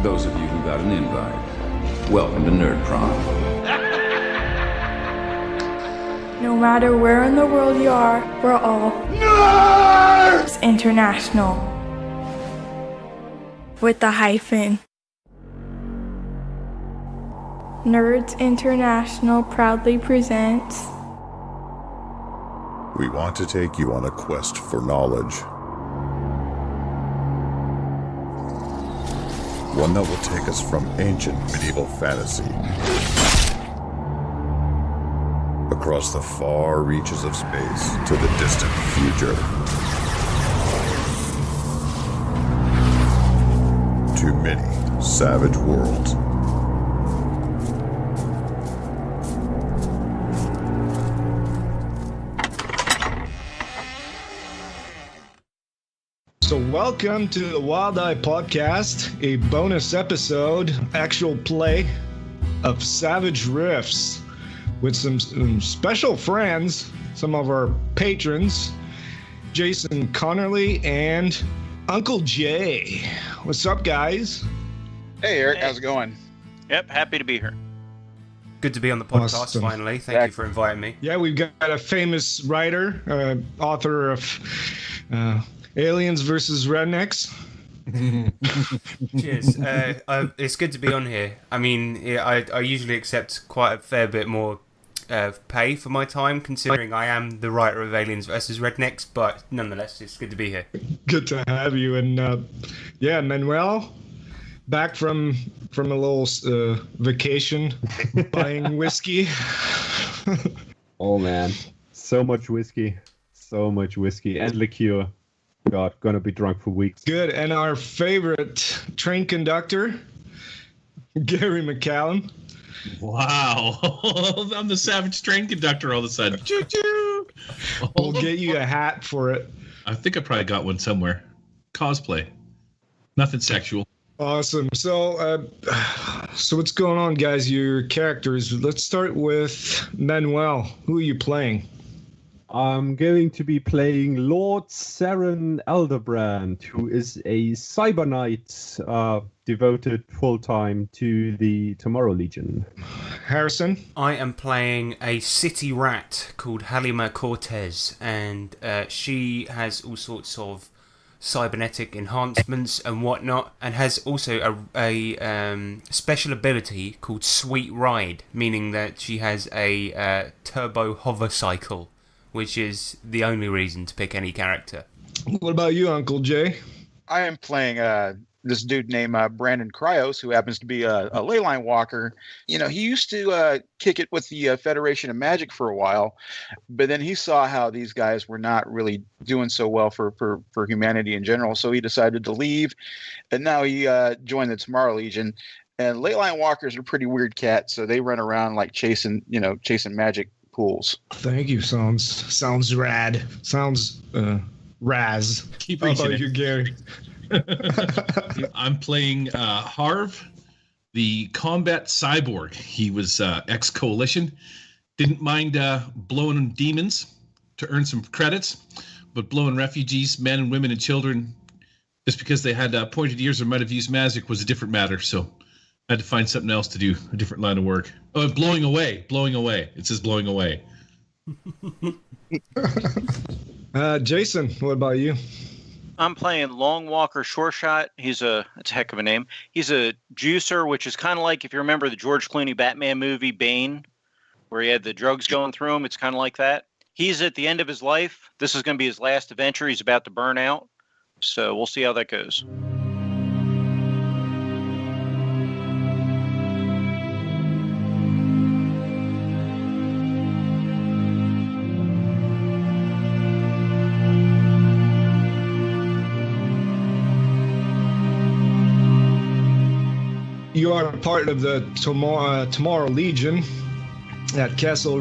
Those of you who got an invite, welcome to Nerd Prom. No matter where in the world you are, we're all Nerds International. With the hyphen. Nerds International proudly presents. We want to take you on a quest for knowledge. One that will take us from ancient medieval fantasy across the far reaches of space to the distant future. To many savage worlds. So welcome to the Wild Eye Podcast, a bonus episode, actual play of Savage Rifts with some special friends, some of our patrons, Jason Connerly and Uncle Jay. What's up, guys? Hey, Eric, how's it going? Yep, happy to be here. Good to be on the podcast, Awesome. finally. Thank you for inviting me. Yeah, we've got a famous writer, author of Aliens versus Rednecks. Cheers. It's good to be on here. I mean, I usually accept quite a fair bit more pay for my time, considering I am the writer of Aliens versus Rednecks, but nonetheless, it's good to be here. Good to have you. And yeah, Manuel, back from a little vacation, buying whiskey. Oh man, so much whiskey and liqueur. God, gonna be drunk for weeks. Good. And our favorite train conductor, Gary McCallum. Wow. I'm the savage train conductor all of a sudden. Choo-choo. We'll get you a hat for it. I think I probably got one somewhere. Cosplay. Nothing sexual. Awesome. So what's going on, guys? Your characters. Let's start with Manuel. Who are you playing? I'm going to be playing Lord Saren Elderbrand, who is a cyber knight devoted full-time to the Tomorrow Legion. Harrison? I am playing a city rat called Halima Cortez, and she has all sorts of cybernetic enhancements and whatnot, and has also a special ability called Sweet Ride, meaning that she has a turbo hover cycle, which is the only reason to pick any character. What about you, Uncle Jay? I am playing this dude named Brandon Cryos, who happens to be a leyline walker. You know, he used to kick it with the Federation of Magic for a while, but then he saw how these guys were not really doing so well for humanity in general, so he decided to leave, and now he joined the Tomorrow Legion. And leyline walkers are pretty weird cats, so they run around like chasing magic pools. Thank you. Sounds rad. Sounds Raz. Keep How reaching about it. you, Gary? I'm playing Harv, the combat cyborg. He was ex-coalition. Didn't mind blowing demons to earn some credits, but blowing refugees, men and women and children, just because they had pointed ears or might have used magic was a different matter. So I had to find something else to do, a different line of work. Oh, blowing away. It says blowing away. Jason, what about you? I'm playing Long Walker Shoreshot. It's a heck of a name. He's a juicer, which is kind of like, if you remember the George Clooney Batman movie, Bane, where he had the drugs going through him. It's kind of like that. He's at the end of his life. This is going to be his last adventure. He's about to burn out. So we'll see how that goes. You are part of the Tomorrow Legion at Castle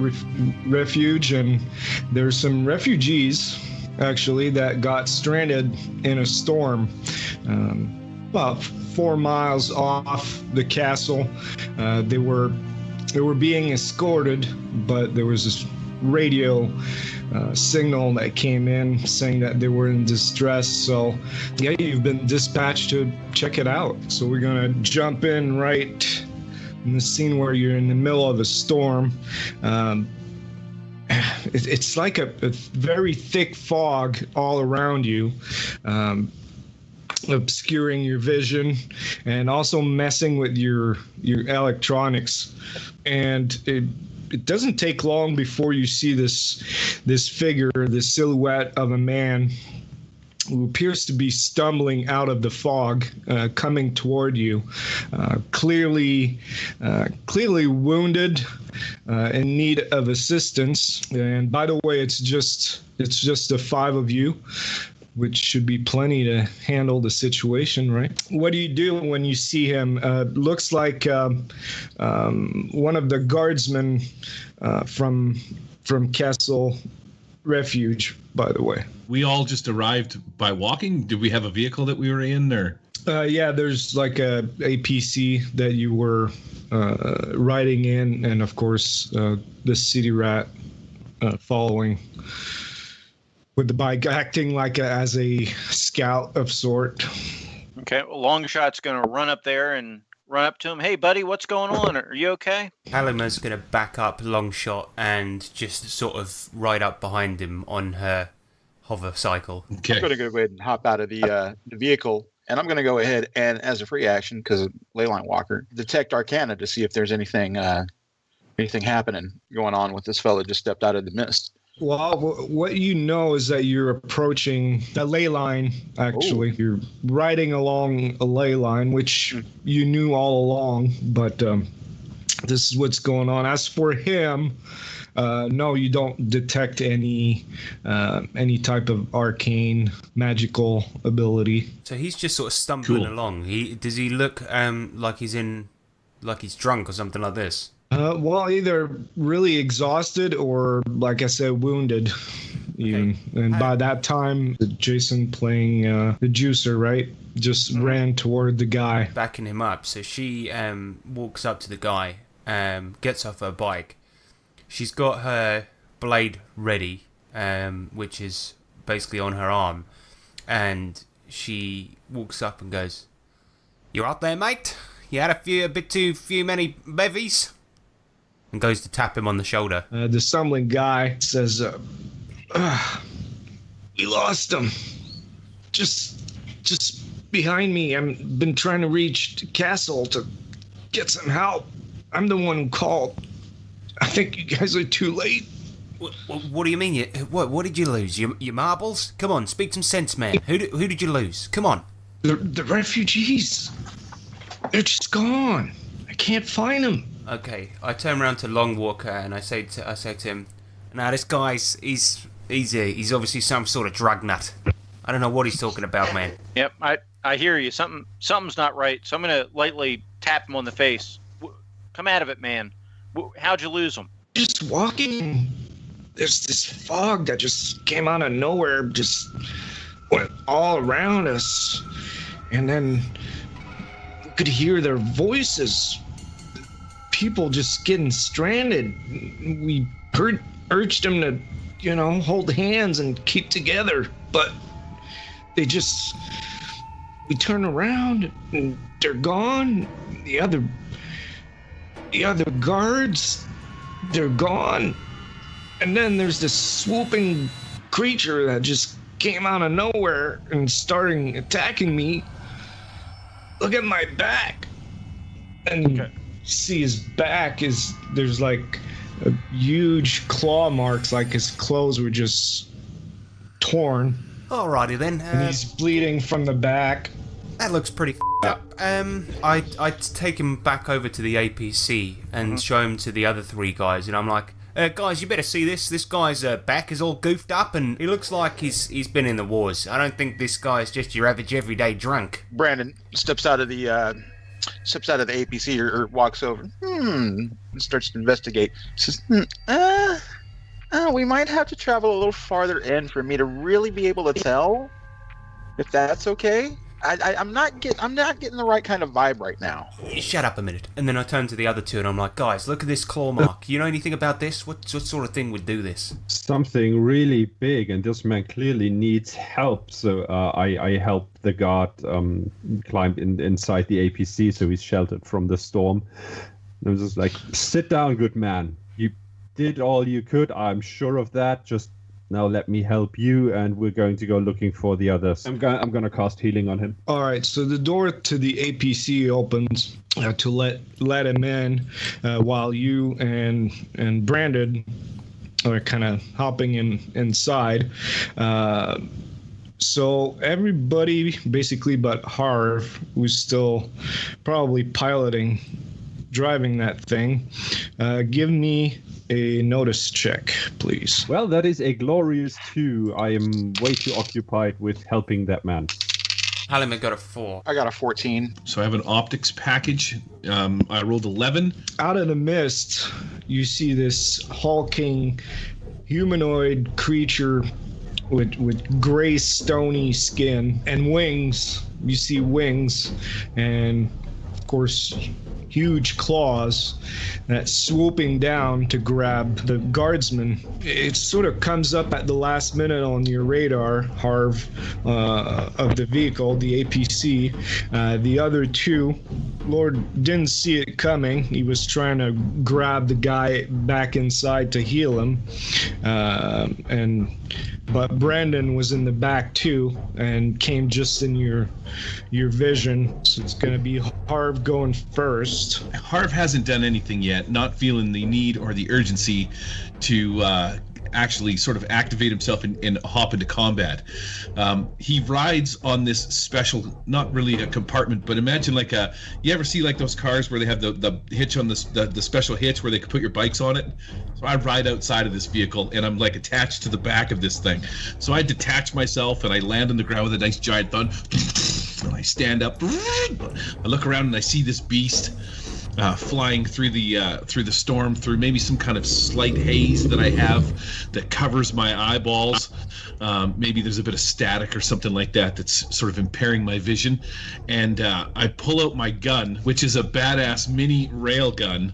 Refuge, and there's some refugees actually that got stranded in a storm about 4 miles off the castle. They were being escorted, but there was this radio signal that came in saying that they were in distress. So yeah, you've been dispatched to check it out. So we're gonna jump in right in the scene where you're in the middle of a storm. It's like a very thick fog all around you, obscuring your vision and also messing with your electronics. And it doesn't take long before you see this figure, this silhouette of a man who appears to be stumbling out of the fog, coming toward you, clearly wounded, in need of assistance. And by the way, it's just the 5 of you, which should be plenty to handle the situation, right? What do you do when you see him? Looks like one of the guardsmen from Castle Refuge, by the way. We all just arrived by walking? Did we have a vehicle that we were in, or? Yeah, there's like a APC that you were riding in, and of course the city rat following with the bike, acting like as a scout of sort. Okay, well, Longshot's going to run up there and run up to him. Hey, buddy, what's going on? Are you okay? Halima's going to back up Longshot and just sort of ride up behind him on her hover cycle. Okay. I'm going to go ahead and hop out of the vehicle, and I'm going to go ahead and, as a free action, because of Leyline Walker, detect Arcana to see if there's anything happening going on with this fella just stepped out of the mist. Well, what you know is that you're approaching a ley line, actually. Ooh. You're riding along a ley line, which you knew all along, but this is what's going on. As for him, no, you don't detect any type of arcane magical ability. So he's just sort of stumbling along. Does he look like he's drunk or something like this? Well, either really exhausted or, like I said, wounded. Even. Okay. And by that time, Jason playing the juicer, right, just ran toward the guy. Backing him up. So she walks up to the guy, gets off her bike. She's got her blade ready, which is basically on her arm. And she walks up and goes, "You out there, mate? You had a bit too many bevies?" And goes to tap him on the shoulder. The stumbling guy says, "We lost him. Just behind me. I've been trying to reach the castle to get some help. I'm the one who called. I think you guys are too late." What do you mean? What did you lose? Your marbles? Come on, speak some sense, man. Who did you lose? Come on. The refugees. They're just gone. I can't find them. Okay, I turn around to Longwalker and I say to him, "Now this guy's he's obviously some sort of drug nut. I don't know what he's talking about, man." Yep, I hear you. Something's not right. So I'm gonna lightly tap him on the face. Come out of it, man. How'd you lose him? Just walking. There's this fog that just came out of nowhere, just went all around us, and then we could hear their voices. People just getting stranded. We urged them to, hold hands and keep together, but we turn around and they're gone. The other guards, they're gone. And then there's this swooping creature that just came out of nowhere and starting attacking me. Look at my back. And okay. See his back there's like a huge claw marks, like his clothes were just torn. Alrighty then. And he's bleeding from the back. That looks pretty up. I take him back over to the APC and show him to the other 3 guys, and I'm like, guys, you better see this. This guy's back is all goofed up, and he looks like he's been in the wars. I don't think this guy's just your average everyday drunk. Brandon steps out of the APC or walks over. And starts to investigate. Says, we might have to travel a little farther in for me to really be able to tell. If that's okay. I'm not getting the right kind of vibe right now. Shut up a minute. And then I turn to the other two and I'm like, guys, look at this claw mark. You know anything about this? What sort of thing would do this? Something really big, and this man clearly needs help. So I help the guard climb inside the APC so he's sheltered from the storm. And I'm just like, sit down, good man. You did all you could. I'm sure of that. Just now let me help you, and we're going to go looking for the others. I'm gonna cast healing on him. All right, so the door to the APC opens to let him in, while you and Brandon are kind of hopping inside. So everybody, basically but Harv, who's still probably driving that thing, give me a notice check, please. Well, that is a glorious 2. I am way too occupied with helping that man. Halima got a 4. I got a 14. So I have an optics package. I rolled 11. Out of the mist, you see this hulking humanoid creature with gray stony skin and wings. You see wings and, of course, huge claws that's swooping down to grab the guardsman. It sort of comes up at the last minute on your radar, Harv, of the vehicle, the APC. The other two, Lord didn't see it coming. He was trying to grab the guy back inside to heal him. But Brandon was in the back too and came just in your vision. So it's going to be Harv going first. Harv hasn't done anything yet, not feeling the need or the urgency to actually sort of activate himself and hop into combat. He rides on this special, not really a compartment, but imagine like you ever see like those cars where they have the hitch on the special hitch where they can put your bikes on it? So I ride outside of this vehicle and I'm like attached to the back of this thing. So I detach myself and I land on the ground with a nice giant thud. And I stand up. I look around and I see this beast flying through the storm, through maybe some kind of slight haze that I have that covers my eyeballs. Maybe there's a bit of static or something like that that's sort of impairing my vision. And I pull out my gun, which is a badass mini rail gun.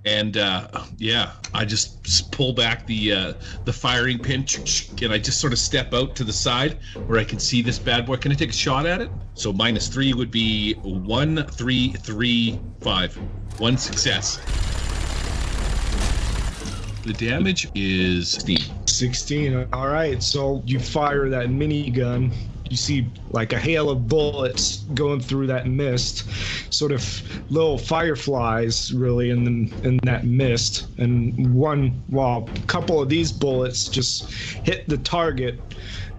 And I just pull back the firing pin, and I just sort of step out to the side where I can see this bad boy. Can I take a shot at it? So -3 would be 1, 3, 3, 5. 1 success. The damage is 16. 16. All right, so you fire that minigun. You see like a hail of bullets going through that mist, sort of little fireflies really in that mist. And a couple of these bullets just hit the target,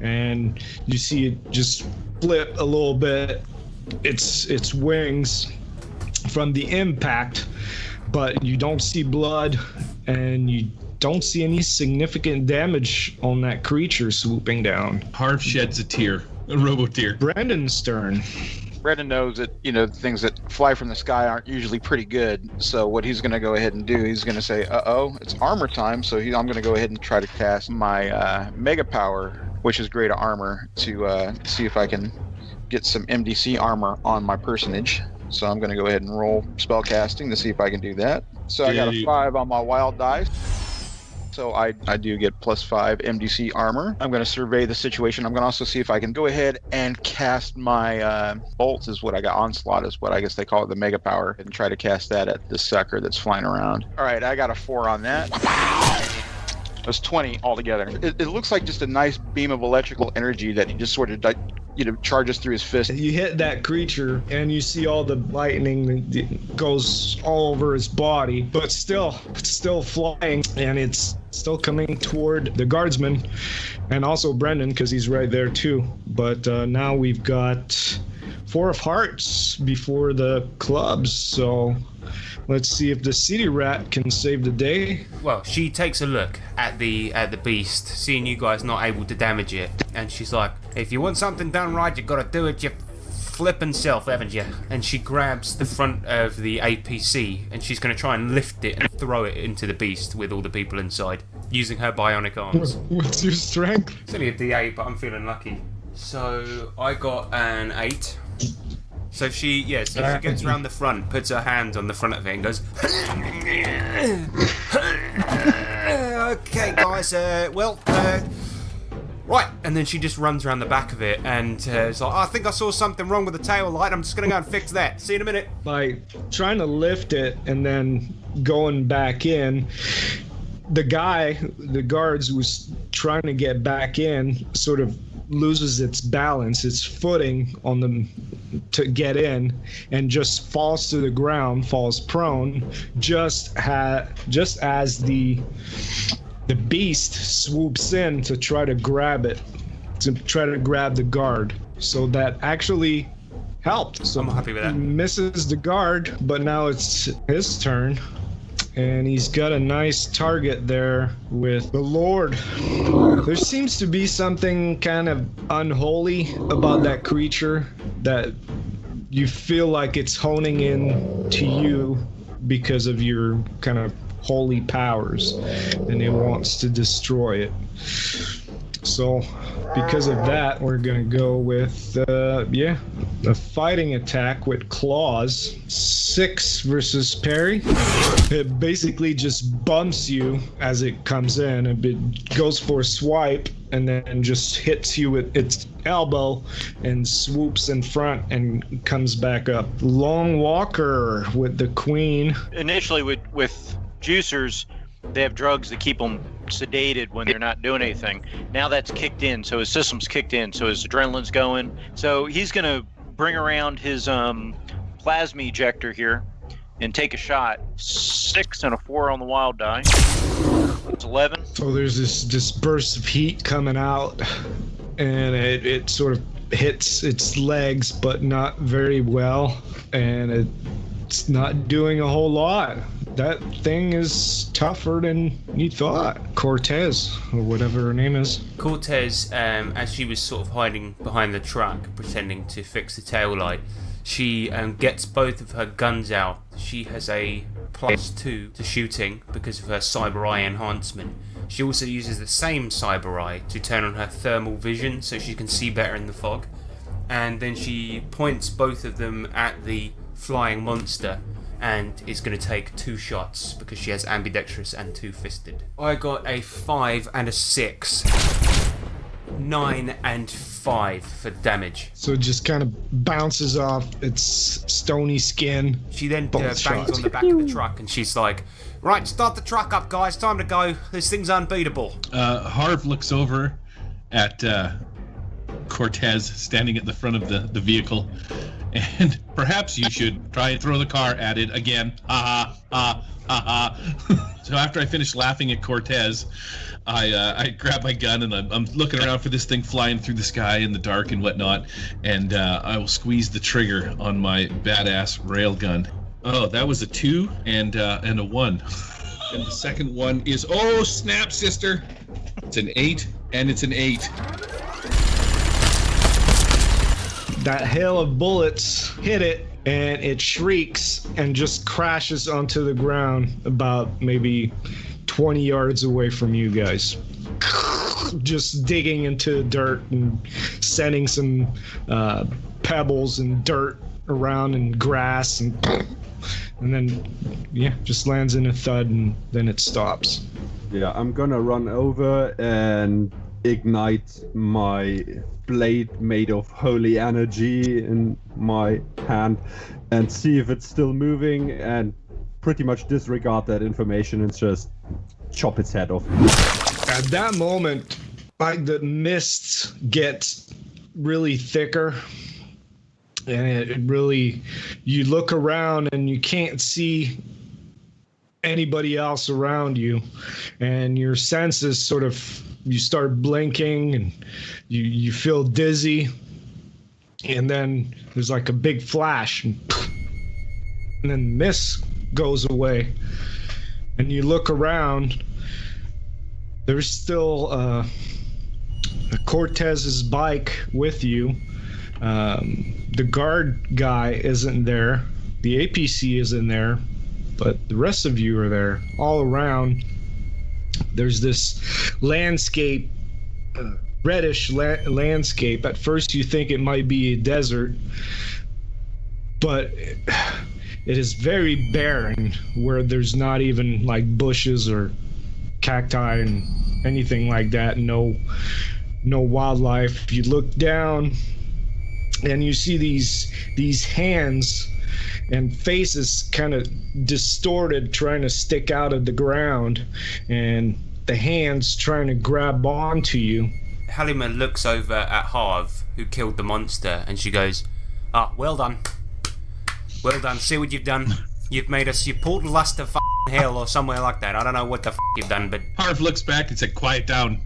and you see it just flip a little bit. Its wings from the impact, but you don't see blood, and you don't see any significant damage on that creature swooping down. Harv sheds a tear. A robo-tear. Brandon's turn. Brandon knows that, things that fly from the sky aren't usually pretty good. So what he's going to go ahead and do, he's going to say, it's armor time. So I'm going to go ahead and try to cast my Mega Power, which is greater armor, to see if I can get some MDC armor on my personage. So I'm going to go ahead and roll spell casting to see if I can do that. So I got a 5 on my wild dice. So I do get +5 MDC armor. I'm going to survey the situation. I'm going to also see if I can go ahead and cast my bolts, is what I got. Onslaught is what I guess they call it, the Mega Power, and try to cast that at the sucker that's flying around. All right, I got a 4 on that. That's 20 altogether. It looks like just a nice beam of electrical energy that he just sort of charges through his fist. You hit that creature and you see all the lightning that goes all over his body, but still flying, and it's still coming toward the guardsman and also Brendan, because he's right there too. But now we've got 4 of hearts before the clubs, so let's see if the city rat can save the day. Well, she takes a look at the beast, seeing you guys not able to damage it, and she's like, if you want something done right, you gotta do it your flippin' self, haven't you? And she grabs the front of the APC, and she's gonna try and lift it and throw it into the beast with all the people inside, using her bionic arms. What's your strength? It's only a D8, but I'm feeling lucky. So I got an 8. So she gets around the front, puts her hand on the front of it, and goes, "Okay, guys, right." And then she just runs around the back of it, and it's like, "I think I saw something wrong with the tail light. I'm just gonna go and fix that. See you in a minute." By trying to lift it and then going back in, the guards was trying to get back in, sort of loses its balance, its footing on them to get in, and just falls to the ground, falls prone, just as the beast swoops in to try to grab it, to try to grab the guard. So that actually helped. So I'm happy with that. He misses the guard, but now it's his turn. And he's got a nice target there with the Lord. There seems to be something kind of unholy about that creature, that you feel like it's honing in to you because of your kind of holy powers, and it wants to destroy it. So because of that, we're gonna go with a fighting attack with claws. 6 versus parry. It basically just bumps you as it comes in. It goes for a swipe and then just hits you with its elbow and swoops in front and comes back up. Long Walker with the queen. Initially with juicers, they have drugs that keep them sedated when they're not doing anything. Now that's kicked in, so his system's kicked in, so his adrenaline's going. So he's gonna bring around his plasma ejector here and take a shot. 6 and a 4 on the wild die. It's 11. So there's this burst of heat coming out, and it sort of hits its legs, but not very well, and it's not doing a whole lot. That thing is tougher than you thought. Cortez, or whatever her name is. Cortez, as she was sort of hiding behind the truck, pretending to fix the tail light, she gets both of her guns out. She has a +2 to shooting because of her cyber eye enhancement. She also uses the same cyber eye to turn on her thermal vision so she can see better in the fog. And then she points both of them at the flying monster and is going to take 2 shots because she has ambidextrous and 2-fisted. I got a 5 and a 6. 9 and 5 for damage. So it just kind of bounces off its stony skin. She then bangs on the back of the truck and she's like, "Right, start the truck up, guys. Time to go. This thing's unbeatable." Harv looks over at Cortez standing at the front of the vehicle, and perhaps you should try and throw the car at it again. Ha ha ha ha. So after I finish laughing at Cortez, I grab my gun and I'm looking around for this thing flying through the sky in the dark and whatnot, and I will squeeze the trigger on my badass railgun. Oh, that was a 2 and a 1. And the second one is, oh snap, sister! It's an 8 and it's an 8. That hail of bullets hit it, and it shrieks and just crashes onto the ground about maybe 20 yards away from you guys. Just digging into dirt and sending some pebbles and dirt around and grass, and then just lands in a thud, and then it stops. Yeah, I'm gonna run over and ignite my blade made of holy energy in my hand and see if it's still moving, and pretty much disregard that information and just chop its head off. At that moment, like, the mists get really thicker, and it really, you look around and you can't see anybody else around you, and your senses sort of, you start blinking and you feel dizzy, and then there's like a big flash, and then mist goes away, and you look around. There's still Cortez's bike with you. The guard guy isn't there. The APC isn't there, but the rest of you are there. All around, there's this landscape, reddish landscape. At first you think it might be a desert, but it is very barren, where there's not even like bushes or cacti and anything like that. No wildlife. You look down and you see these hands and faces kind of distorted, trying to stick out of the ground, and the hands trying to grab onto you. Halima looks over at Harv, who killed the monster, and she goes, well done. Well done. See what you've done? You've portaled us to hell or somewhere like that. I don't know what the you've done, but... Harv looks back and said, quiet down.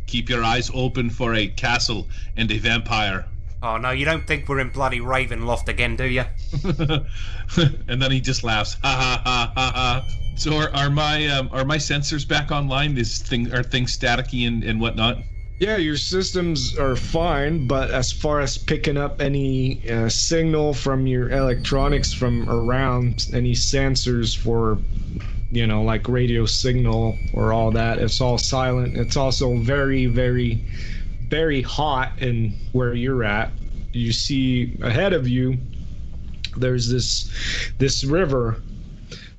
Keep your eyes open for a castle and a vampire. Oh, no, you don't think we're in bloody Ravenloft again, do you? And then he just laughs. Ha ha ha ha ha. So are my sensors back online? Are things staticky and whatnot? Yeah, your systems are fine, but as far as picking up any signal from your electronics from around, any sensors for, like radio signal or all that, it's all silent. It's also very, very, very hot in where you're at. You see ahead of you, there's this river,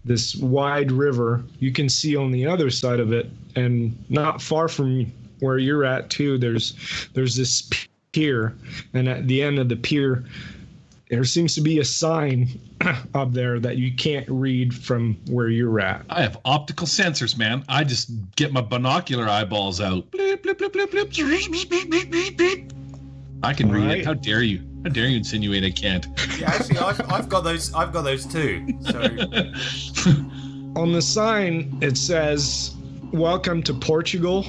this wide river. You can see on the other side of it, and not far from where you're at too, there's this pier, and at the end of the pier there seems to be a sign up there that you can't read from where you're at. I have optical sensors, man. I just get my binocular eyeballs out. Blip, blip, blip, blip, blip. I can read it. How dare you? How dare you insinuate I can't? Yeah, actually, I've got those. I've got those too. So on the sign it says, "Welcome to Portugal."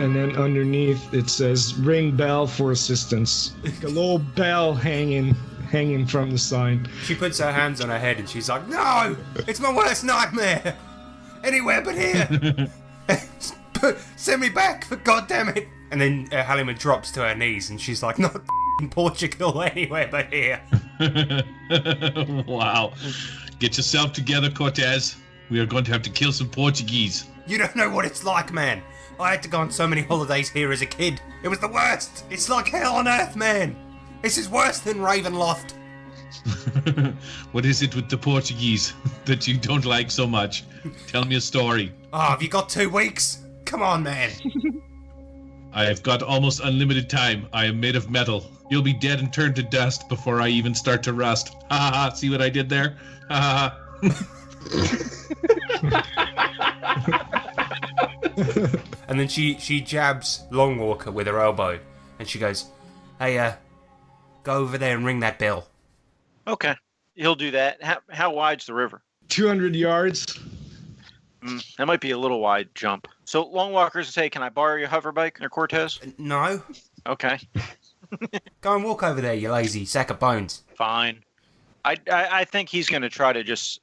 And then underneath it says, "Ring bell for assistance." Like a little bell hanging from the sign. She puts her hands on her head and she's like, "No! It's my worst nightmare! Anywhere but here! Send me back, for goddamn it!" And then Halima drops to her knees and she's like, "Not in Portugal, anywhere but here." Wow. Get yourself together, Cortez. We are going to have to kill some Portuguese. You don't know what it's like, man. I had to go on so many holidays here as a kid. It was the worst. It's like hell on earth, man. This is worse than Ravenloft. What is it with the Portuguese that you don't like so much? Tell me a story. Oh, have you got 2 weeks? Come on, man. I have got almost unlimited time. I am made of metal. You'll be dead and turned to dust before I even start to rust. Ha ha ha. See what I did there? Ha ha ha. And then she jabs Longwalker with her elbow, and she goes, "Hey, go over there and ring that bell." Okay, he'll do that. How wide's the river? 200 yards. That might be a little wide jump. So Longwalkers say, "Can I borrow your hover bike or Cortez?" No. Okay. Go and walk over there, you lazy sack of bones. Fine. I think he's going to try to just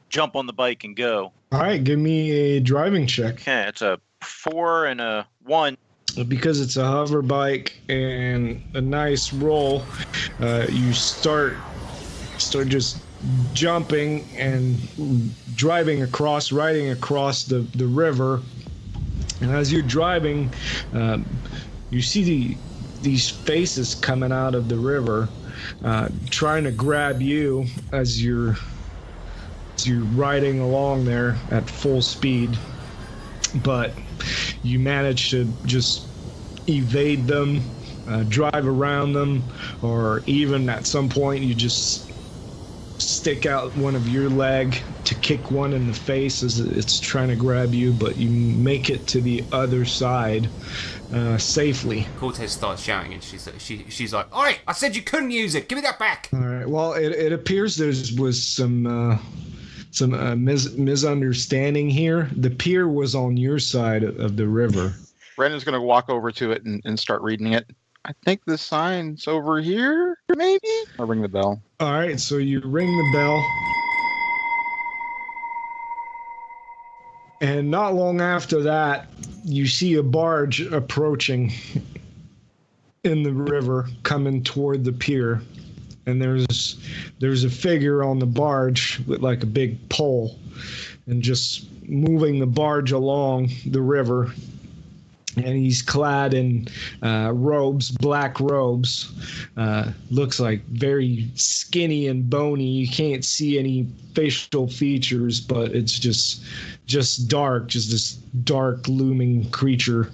jump on the bike and go. All right, give me a driving check. Okay, it's a 4 and a 1. Because it's a hover bike and a nice roll, you start just jumping and riding across the river. And as you're driving, you see these faces coming out of the river, trying to grab you as you're riding along there at full speed. But you manage to just evade them, drive around them, or even at some point you just stick out one of your leg to kick one in the face as it's trying to grab you, but you make it to the other side safely. Cortez starts shouting and she's like, "All right, I said you couldn't use it. Give me that back." All right. Well, it appears there was some misunderstanding here. The pier was on your side of the river. Brendan's going to walk over to it and start reading it. I think the sign's over here, maybe? I'll ring the bell. All right, so you ring the bell. And not long after that, you see a barge approaching in the river, coming toward the pier. and there's a figure on the barge with like a big pole, and just moving the barge along the river. And he's clad in robes, black robes. Looks like very skinny and bony. You can't see any facial features, but it's just dark, just this dark looming creature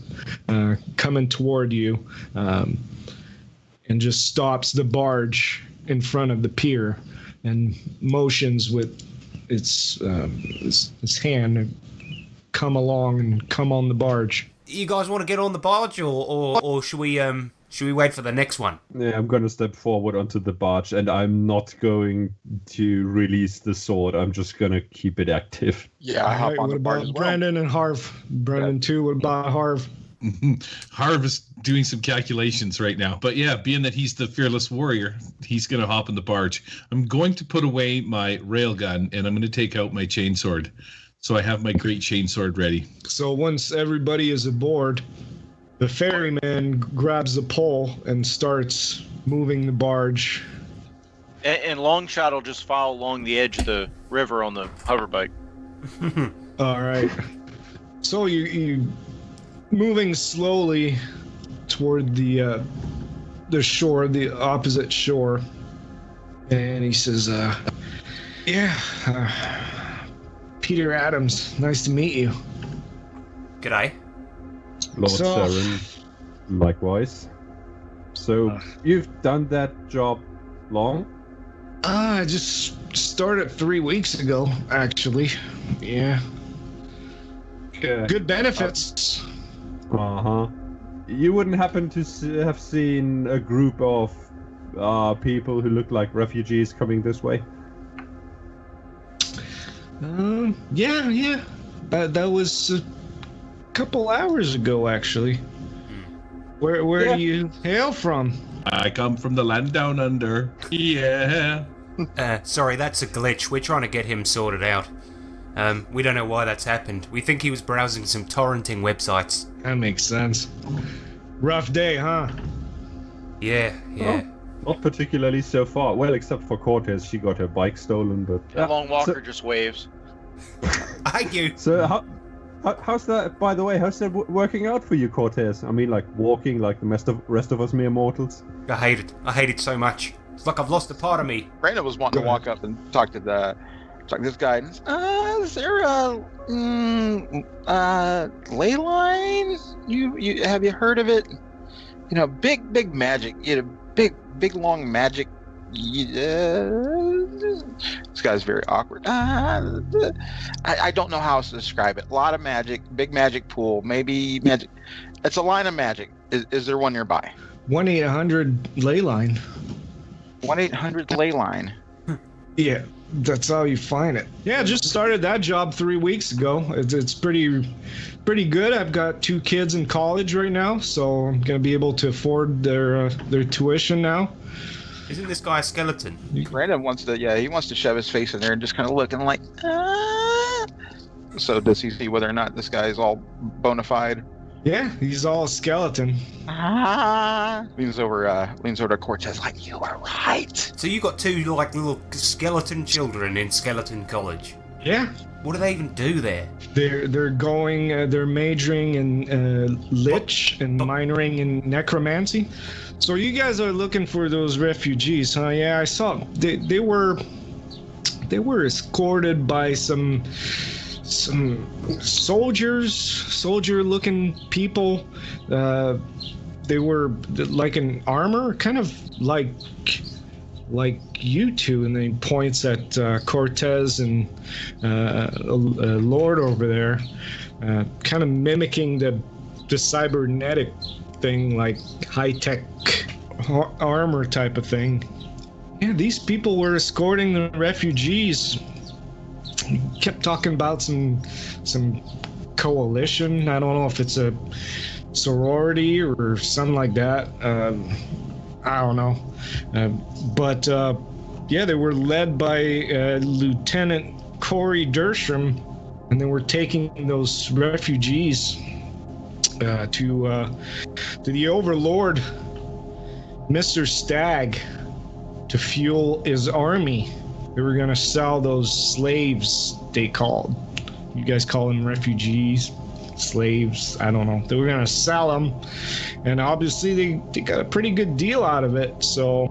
coming toward you, and just stops the barge in front of the pier and motions with its hand, come along and come on the barge. You guys want to get on the barge, or should we wait for the next one? Yeah, I'm going to step forward onto the barge, and I'm not going to release the sword. I'm just going to keep it active. Yeah, I hop on the barge as well. Brandon and Harv? Brandon too. What about Harv? Harv is doing some calculations right now. But yeah, being that he's the fearless warrior, he's going to hop on the barge. I'm going to put away my railgun, and I'm going to take out my chainsword. So I have my great chainsword ready. So once everybody is aboard, the ferryman grabs the pole and starts moving the barge. And Longshot will just follow along the edge of the river on the hoverbike. All right. So you moving slowly toward the shore, the opposite shore, and he says, Peter Adams, nice to meet you. G'day. Lord Saren, likewise. So, you've done that job long? I just started 3 weeks ago, actually. Yeah. Good benefits. Uh-huh. You wouldn't happen to have seen a group of people who look like refugees coming this way? Yeah. That was a couple hours ago, actually. Where do you hail from? I come from the land down under. Yeah. Sorry, that's a glitch. We're trying to get him sorted out. We don't know why that's happened. We think he was browsing some torrenting websites. That makes sense. Rough day, huh? Yeah. Well, not particularly so far. Well, except for Cortez, she got her bike stolen, but... The Long Walker just waves. Thank you. So, how's that, by the way, how's that working out for you, Cortez? I mean, like, walking like the rest of us mere mortals? I hate it. I hate it so much. It's like I've lost a part of me. Brandon was wanting to walk up and talk to this guy. Is there a ley line? You have you heard of it? You know, big magic. You know, big long magic. This guy's very awkward. I don't know how else to describe it. A lot of magic, big magic pool, maybe magic. It's a line of magic. Is there one nearby? 1-800 ley line. 1-800 ley line. Yeah, that's how you find it. Yeah, just started that job 3 weeks ago. It's pretty good. I've got 2 kids in college right now, so I'm gonna be able to afford their tuition now. Isn't this guy a skeleton? Brandon wants to shove his face in there and just kind of look and like, So does he see whether or not this guy is all bona fide? Yeah, he's all skeleton. Leans over to Cortez like, you are right. So you got 2 like little skeleton children in skeleton college. Yeah. What do they even do there? They're going. They're majoring in lich and minoring in necromancy. So you guys are looking for those refugees, huh? Yeah, I saw they were escorted by some soldier-looking people. They were like in armor, kind of like you two, and then he points at Cortez and Lord over there, kind of mimicking the cybernetic thing, like high-tech armor type of thing. Yeah, these people were escorting the refugees. He kept talking about some coalition. I don't know if it's a sorority or something like that. I don't know. But they were led by Lieutenant Corey Dersham, and they were taking those refugees to the overlord, Mr. Stagg. to fuel his army. They were going to sell those slaves, they called. You guys call them refugees, slaves, I don't know. They were going to sell them, and obviously they got a pretty good deal out of it. So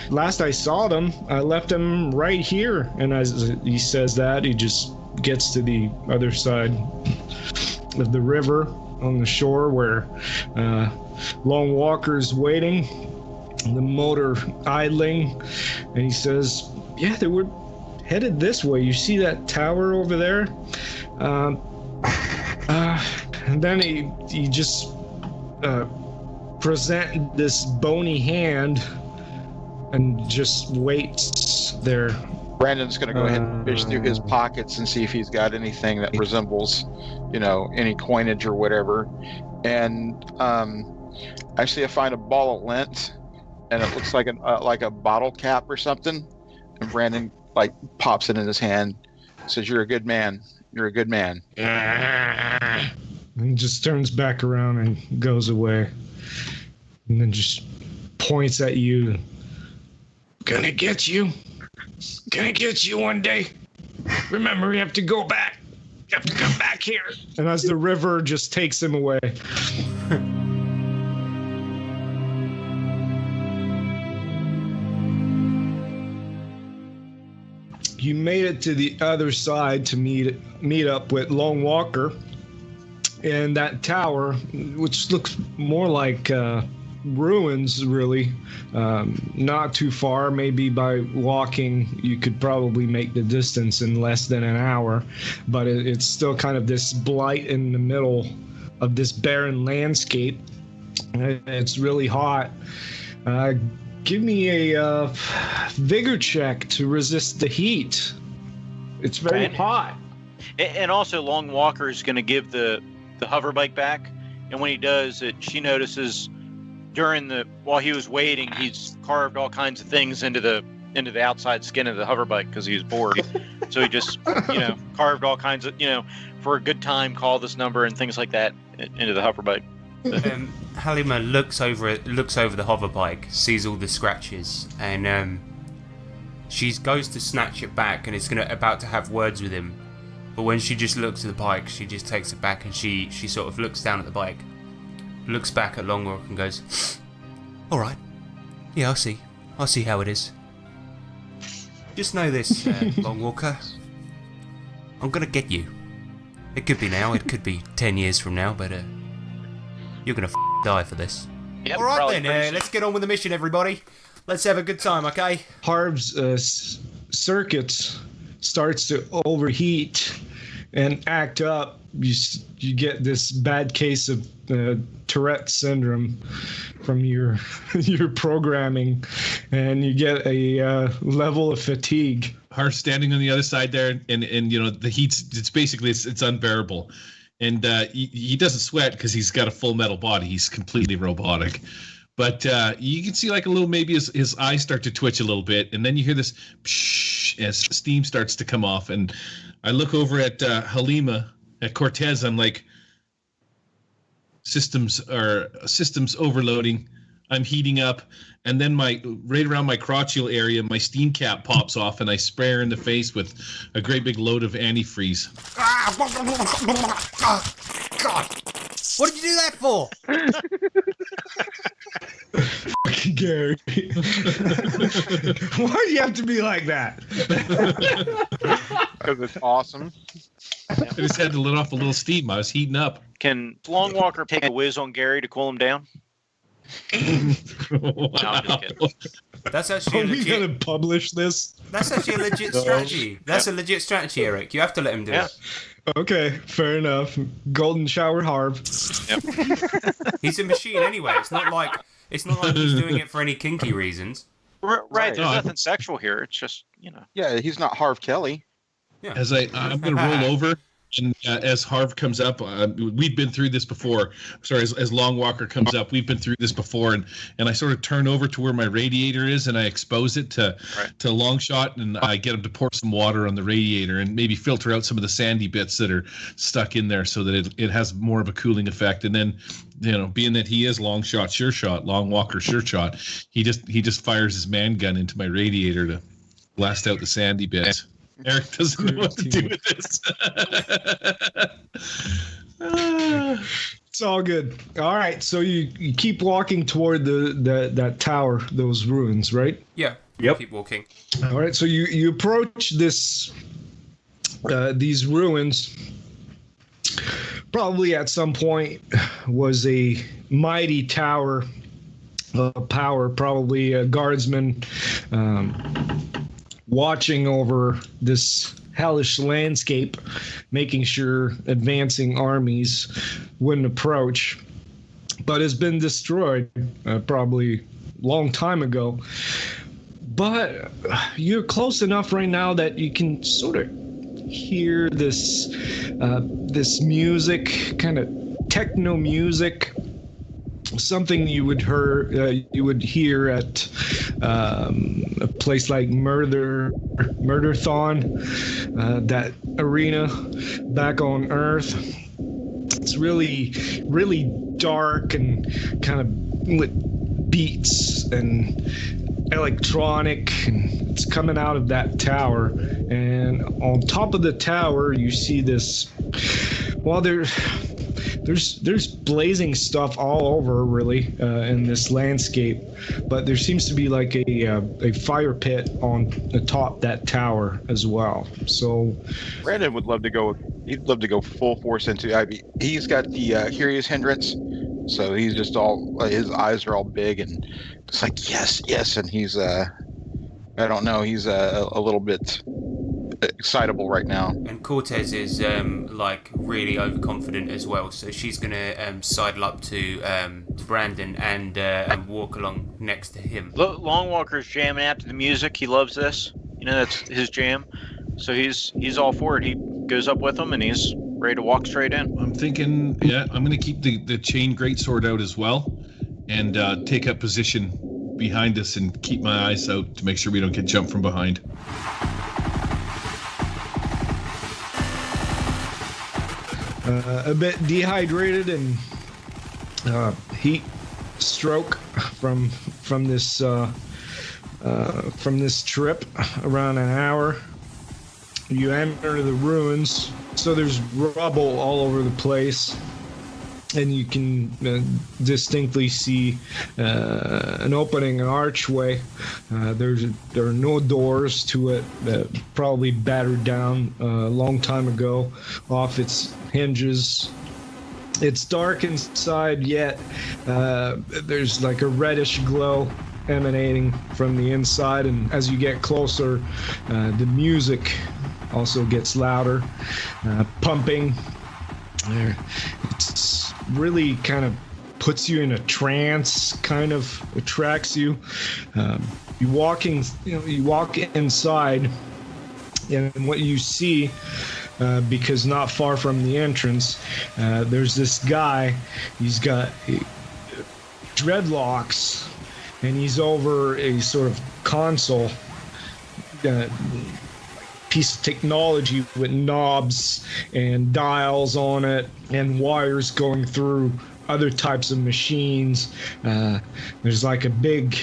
last I saw them, I left them right here. And as he says that, he just gets to the other side of the river on the shore where Lone Walker's waiting, the motor idling, and he says, yeah, they were headed this way. You see that tower over there? And then he just present this bony hand and just waits there. Brandon's going to go ahead and fish through his pockets and see if he's got anything that resembles, any coinage or whatever. And actually, I find a ball of lint, and it looks like a bottle cap or something. And Brandon pops it in his hand, says, "You're a good man. You're a good man." And he just turns back around and goes away, and then just points at you. Gonna get you. Gonna get you one day. Remember, you have to go back. You have to come back here. And as the river just takes him away. You made it to the other side to meet up with Lone Walker. And that tower, which looks more like ruins, really, not too far. Maybe by walking you could probably make the distance in less than an hour, but it's still kind of this blight in the middle of this barren landscape. It's really hot. Give me a vigor check to resist the heat. It's very hot. And also, Long Walker is going to give the hover bike back, and when he does it, she notices while he was waiting, he's carved all kinds of things into the outside skin of the hover bike because he was bored. So he just carved all kinds of for a good time, call this number and things like that into the hover bike. Halima looks over the hover bike, sees all the scratches, and she goes to snatch it back and is about to have words with him. But when she just looks at the bike, she just takes it back and she sort of looks down at the bike, looks back at Longwalker and goes, "All right, yeah, I'll see how it is. Just know this, Longwalker, I'm gonna get you. It could be now, it could be 10 years from now, but you're gonna die for this." Yep, all right then, let's get on with the mission, everybody. Let's have a good time, okay? Harv's circuits starts to overheat and act up. You get this bad case of Tourette syndrome from your programming, and you get a level of fatigue. Harv's standing on the other side there, and the heat's it's unbearable. And he doesn't sweat because he's got a full metal body. He's completely robotic. But you can see a little, maybe his eyes start to twitch a little bit. And then you hear this psh as steam starts to come off. And I look over at Halima, at Cortez. I'm like, systems overloading. I'm heating up. And then right around my crotchal area, my steam cap pops off, and I spray her in the face with a great big load of antifreeze. God! What did you do that for? Fucking Gary. Why do you have to be like that? Because it's awesome. I just had to let off a little steam. I was heating up. Can Long Walker take a whiz on Gary to cool him down? Wow. No, I'm just kidding. That's actually Are we gonna publish this? That's actually a legit strategy. That's a legit strategy, Eric. You have to let him do it. Okay, fair enough. Golden shower Harv. Yep. He's a machine anyway. It's not like he's doing it for any kinky reasons. Right. There's nothing sexual here. It's just Yeah, he's not Harv Kelly. Yeah. As I'm going to roll over And as Harv comes up, we've been through this before. Sorry, as Long Walker comes up, we've been through this before, and I sort of turn over to where my radiator is, and I expose it to Longshot, and I get him to pour some water on the radiator and maybe filter out some of the sandy bits that are stuck in there, so that it has more of a cooling effect. And then, being that he is Long Walker sure shot, he just fires his man gun into my radiator to blast out the sandy bits. Eric doesn't know what to do with this. It's all good. All right, so you keep walking toward that tower, those ruins, right? Yeah. Yep. Keep walking. All right, so you approach these ruins. Probably at some point was a mighty tower of power, probably a guardsman watching over this hellish landscape, making sure advancing armies wouldn't approach, but has been destroyed probably a long time ago. But you're close enough right now that you can sort of hear this music, kind of techno music, something you would hear at a place like Murderthon, that arena back on Earth. It's really, really dark and kind of with beats and electronic, and it's coming out of that tower. And on top of the tower, you see this. Well, there's blazing stuff all over, really, in this landscape, but there seems to be like a fire pit on the top of that tower as well. So Brandon would love to go. He'd love to go full force into. He's got the curious hindrance, so he's just all. His eyes are all big and it's like yes, and he's I don't know. He's a little bit excitable right now. And Cortez is really overconfident as well, so she's gonna sidle up to Brandon and walk along next to him. Long Walker's jamming out to the music. He loves this. That's his jam. So he's all for it. He goes up with him and he's ready to walk straight in. I'm thinking, I'm gonna keep the chain greatsword out as well, and take up position behind us and keep my eyes out to make sure we don't get jumped from behind. A bit dehydrated and heat stroke from this trip, around an hour. You enter the ruins, so there's rubble all over the place, and you can distinctly see an opening, an archway. There are no doors to it, probably battered down a long time ago off its hinges. It's dark inside, yet there's like a reddish glow emanating from the inside, and as you get closer, the music also gets louder, pumping. It's really kind of puts you in a trance, kind of attracts you. You walk inside, and what you see, because not far from the entrance, there's this guy. He's got dreadlocks, and he's over a sort of console, piece of technology with knobs and dials on it and wires going through other types of machines. There's like a big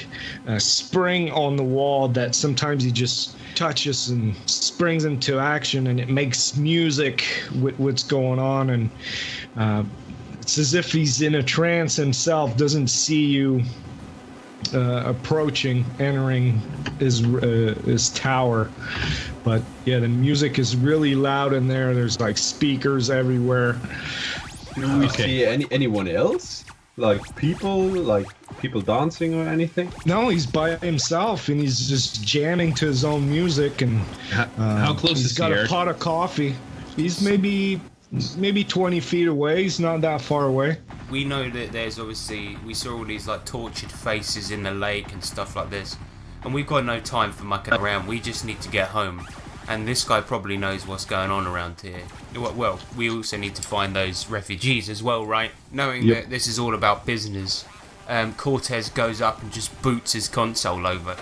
spring on the wall that sometimes he just touches and springs into action, and it makes music with what's going on. And it's as if he's in a trance himself, doesn't see you entering his tower. But yeah, the music is really loud in there. There's like speakers everywhere. Do we see anyone else? Like people dancing or anything? No, he's by himself and he's just jamming to his own music. And how close is he? He's got a pot of coffee. He's maybe 20 feet away. He's not that far away. We know that we saw all these like tortured faces in the lake and stuff like this, and we've got no time for mucking around. We just need to get home. And this guy probably knows what's going on around here. Well, we also need to find those refugees as well, right? Knowing that this is all about business, Cortez goes up and just boots his console over.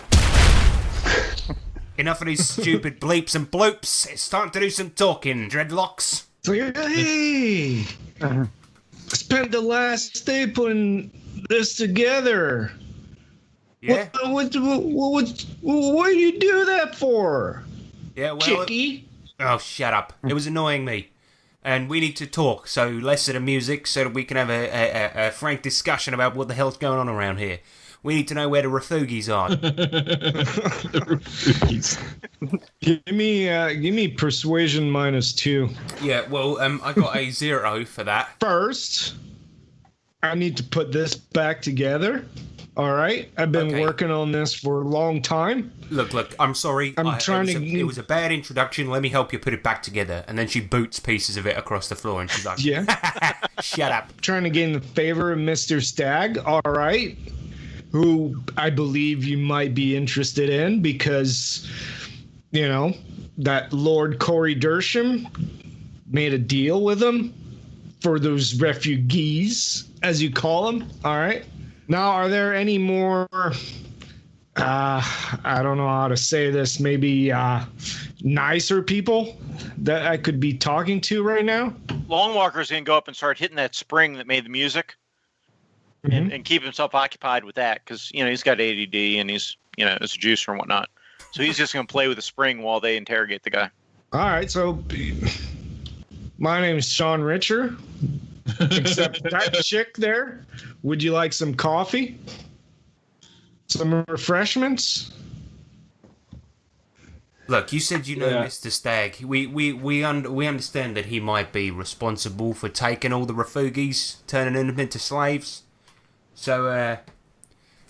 Enough of these stupid bleeps and bloops. It's time to do some talking, dreadlocks. So, hey! Spent the last day putting this together. Yeah? What do you do that for? Yeah, well... Chicky? Oh, shut up. It was annoying me. And we need to talk, so less of the music so that we can have a frank discussion about what the hell's going on around here. We need to know where the refuges are. The refuges. Give me persuasion -2. Yeah, well, I got a 0 for that. First, I need to put this back together. All right? I've been working on this for a long time. Look, I'm sorry. It was a bad introduction. Let me help you put it back together. And then she boots pieces of it across the floor and she's like, yeah. Shut up. Trying to gain the favor of Mr. Stagg. All right. Who I believe you might be interested in because, you know, that Lord Corey Dersham made a deal with him for those refugees, as you call them. All right. Now, are there any more, I don't know how to say this, maybe nicer people that I could be talking to right now? Longwalker's going to go up and start hitting that spring that made the music and keep himself occupied with that because, you know, he's got ADD and he's, you know, it's a juicer and whatnot. So he's just going to play with the spring while they interrogate the guy. All right, so my name is Sean Richer. Except that chick there. Would you like some coffee? Some refreshments? Look, you said you know Mr. Stagg. We understand that he might be responsible for taking all the refugees, turning them into slaves. So,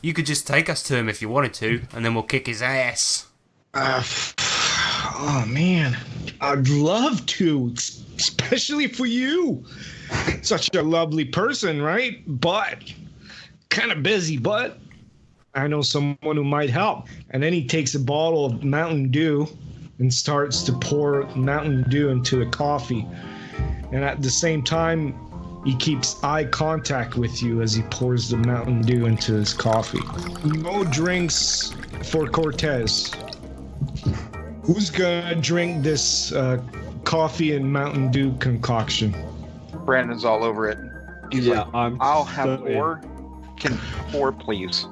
you could just take us to him if you wanted to, and then we'll kick his ass. Oh, man. I'd love to, especially for you. Such a lovely person, right? But kind of busy, but I know someone who might help. And then he takes a bottle of Mountain Dew and starts to pour Mountain Dew into the coffee. And at the same time, he keeps eye contact with you as he pours the Mountain Dew into his coffee. No drinks for Cortez. Who's gonna drink this coffee and Mountain Dew concoction? Brandon's all over it. He's like, I'll have so 4. Can 4, please?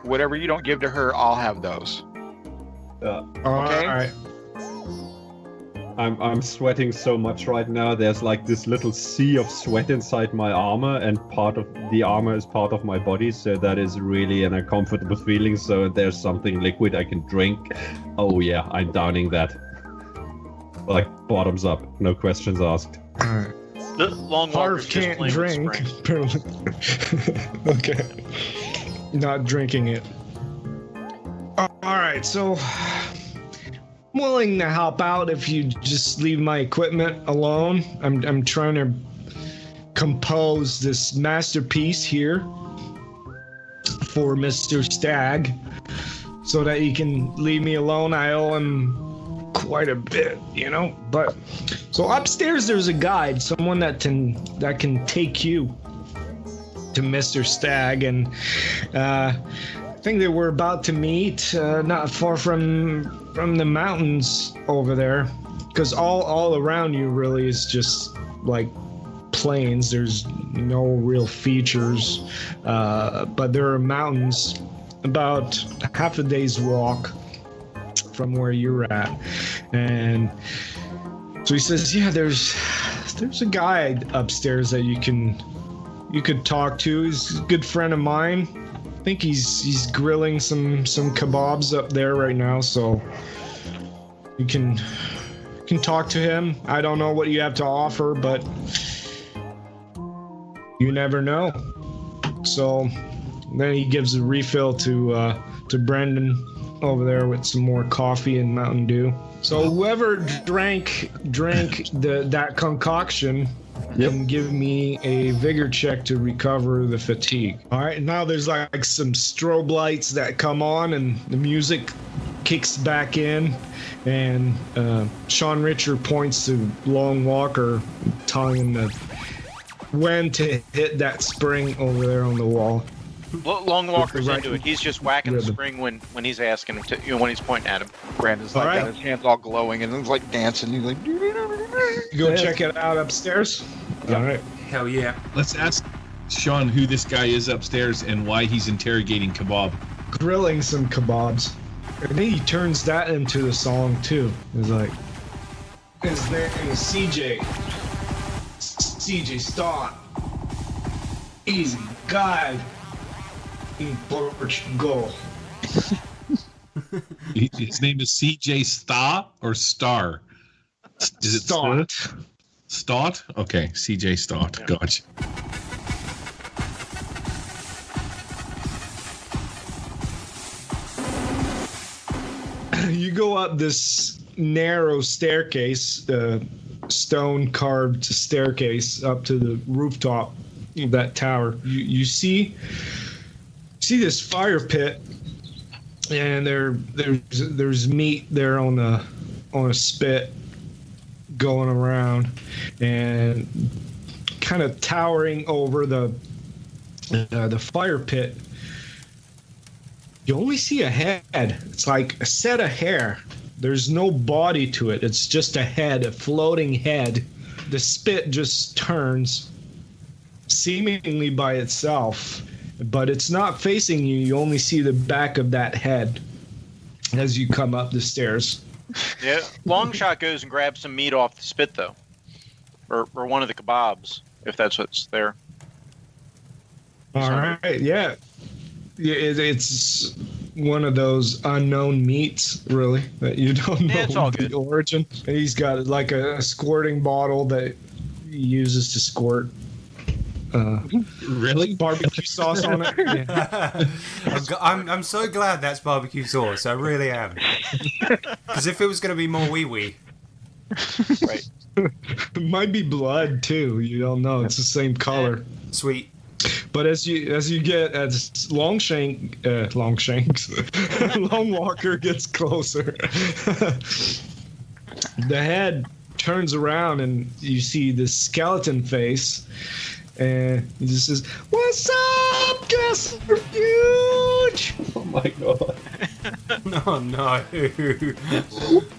Whatever you don't give to her, I'll have those. Okay. All right. I'm sweating so much right now. There's like this little sea of sweat inside my armor, and part of the armor is part of my body, so that is really an uncomfortable feeling. So there's something liquid I can drink. Oh yeah, I'm downing that. Like bottoms up, no questions asked. All right. The Longwalker's just playing with drink. Okay. Not drinking it. All right, so I'm willing to help out if you just leave my equipment alone. I'm trying to compose this masterpiece here for Mr. Stagg so that he can leave me alone. I owe him quite a bit, you know. But so upstairs there's a guide, someone that can take you to Mr. Stagg, and I think that we're about to meet not far from the mountains over there, because all around you really is just like plains. There's no real features, but there are mountains about half a day's walk from where you're at. And so he says, yeah, there's a guy upstairs that you could talk to. He's a good friend of mine. I think he's grilling some kebabs up there right now, so you can talk to him. I don't know what you have to offer, but you never know. So then he gives a refill to Brendan over there with some more coffee and Mountain Dew. So whoever drank that concoction can give me a vigor check to recover the fatigue. All right, now there's like some strobe lights that come on and the music kicks back in, and Sean Richard points to Long Walker, telling him when to hit that spring over there on the wall. Long Walker's into it. He's just whacking the spring when he's asking him to, when he's pointing at him. Brandon's like got his hands all glowing and he's like dancing. He's like, go check it out upstairs. Yeah. All right. Hell yeah. Let's ask Sean who this guy is upstairs and why he's interrogating Kebab. Grilling some kebabs. And then he turns that into the song too. He's like, his name is CJ. CJ Stott. Easy guy in Portugal. His name is CJ Star or Star? Is it Stott? Stott? Okay, CJ Stott. Yeah. Gotcha. You go up this narrow staircase, stone carved staircase up to the rooftop of that tower. You see this fire pit, and there's meat there on a spit going around, and kind of towering over the fire pit. You only see a head. It's like a set of hair. There's no body to it. It's just a head, a floating head. The spit just turns seemingly by itself, but it's not facing you. You only see the back of that head as you come up the stairs. Yeah, Longshot goes and grabs some meat off the spit, though. Or one of the kebabs, if that's what's there. All right, yeah. It's one of those unknown meats, really, that you don't know it's all the good. origin. And he's got like a squirting bottle that he uses to squirt really barbecue sauce on it. Yeah. I'm so glad that's barbecue sauce. I really am. Because if it was going to be more wee-wee. Right. It might be blood, too. You don't know. It's the same color. Sweet. But as you get as Long Walker gets closer, the head turns around and you see this skeleton face, and he just says, "What's up, Castle Refuge?" Oh my god. No.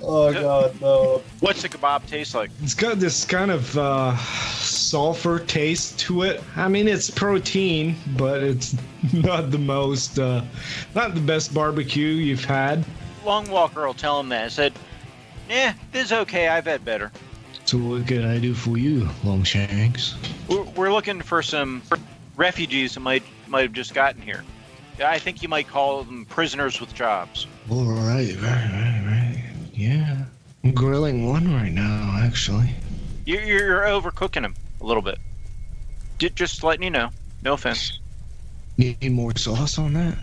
Oh god, no. What's the kebab taste like? It's got this kind of sulfur taste to it. I mean, it's protein, but it's not the best barbecue you've had. Long Walker will tell him that. I said, this is okay. I've had better. So what can I do for you, Longshanks? We're looking for some refugees that might have just gotten here. I think you might call them prisoners with jobs. All right. Yeah. I'm grilling one right now, actually. You're overcooking them a little bit. Just letting you know. No offense. Need more sauce on that?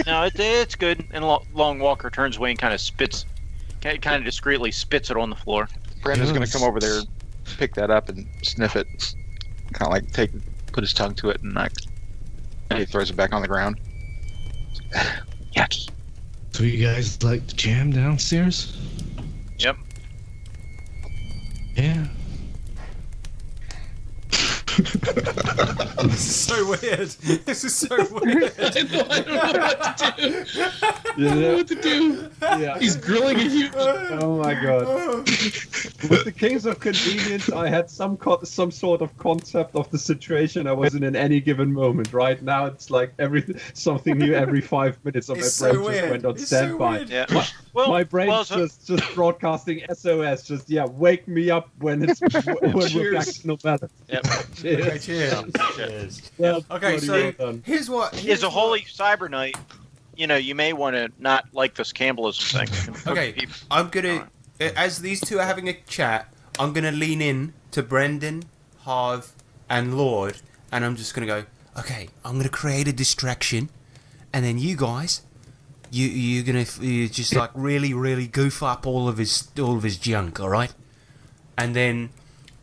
No, it's good. And Long Walker turns away and kind of discreetly spits it on the floor. Brandon's going to come over there, pick that up and sniff it. Kind of like put his tongue to it and he throws it back on the ground. Yucky. So you guys like the jam downstairs? Yep. Yeah. This is so weird. This is so weird. I don't know what to do. Yeah. He's grilling a human. Oh my god. With the Kings of Convenience, I had some sort of concept of the situation I was in any given moment. Right now, it's like something new every 5 minutes. Of It's my brain so just weird. went on It's so standby. weird. Yeah. My brain's just broadcasting SOS. Just wake me up when we're back to normality. Yep. Okay, cheers. Well, Okay, bloody so well done. here's what... It's a holy cyber night. You may want to not like this cannibalism thing. Okay, I'm gonna... As these two are having a chat, I'm gonna lean in to Brendan, Harv, and Lord, and I'm just gonna go, okay, I'm gonna create a distraction, and then you guys... You just like really goof up all of his junk, all right? And then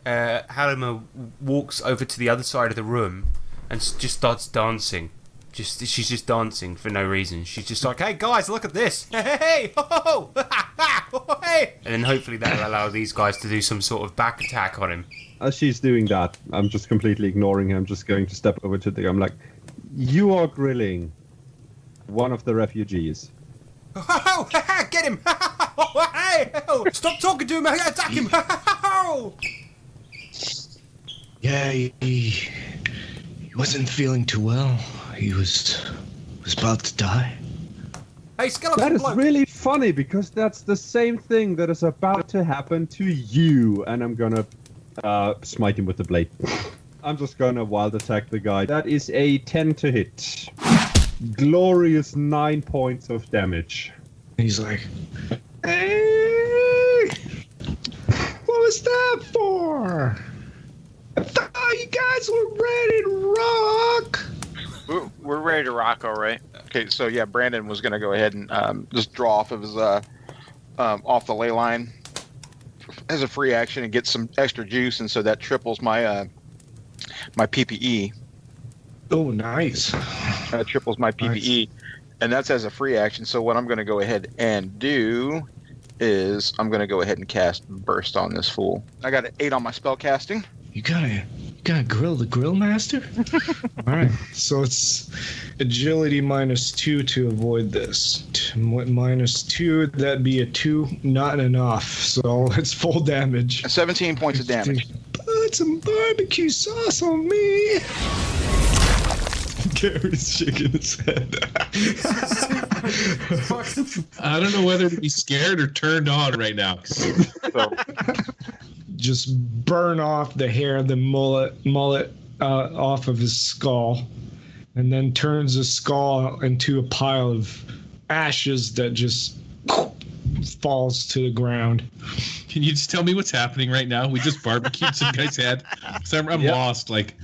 Halima walks over to the other side of the room and just starts dancing She's just dancing for no reason. She's just like, hey guys, look at this. Hey, ho, ho, hey. And then hopefully that'll allow these guys to do some sort of back attack on him. As she's doing that, I'm just completely ignoring her. I'm just going to step over to the... I'm like, you are grilling one of the refugees. Oh, get him! Hey, stop talking to him! Attack him! Yeah, he wasn't feeling too well. He was about to die. Hey, skeleton That is bloke. really funny because that's the same thing that is about to happen to you. And I'm gonna smite him with the blade. I'm just gonna wild attack the guy. That is a 10 to hit. Glorious 9 points of damage. He's like, hey, what was that for? I thought you guys were ready to rock. We're ready to rock, all right. Okay, so yeah, Brandon was going to go ahead and just draw off of his off the ley line as a free action and get some extra juice, and so that triples my my PPE. Oh, nice. That triples my PPE, and that's as a free action. So what I'm going to go ahead and do is I'm going to go ahead and cast Burst on this fool. I got an 8 on my spell casting. You gotta grill the grill master. All right, so it's agility -2 to avoid this. -2, that'd be a 2, not enough. So it's full damage. 17 points of damage. Put some barbecue sauce on me. Gary's shaking his head. I don't know whether to be scared or turned on right now. So, just burn off the hair, the mullet off of his skull, and then turns the skull into a pile of ashes that just falls to the ground. Can you just tell me what's happening right now? We just barbecued some guy's head. So I'm lost. Like,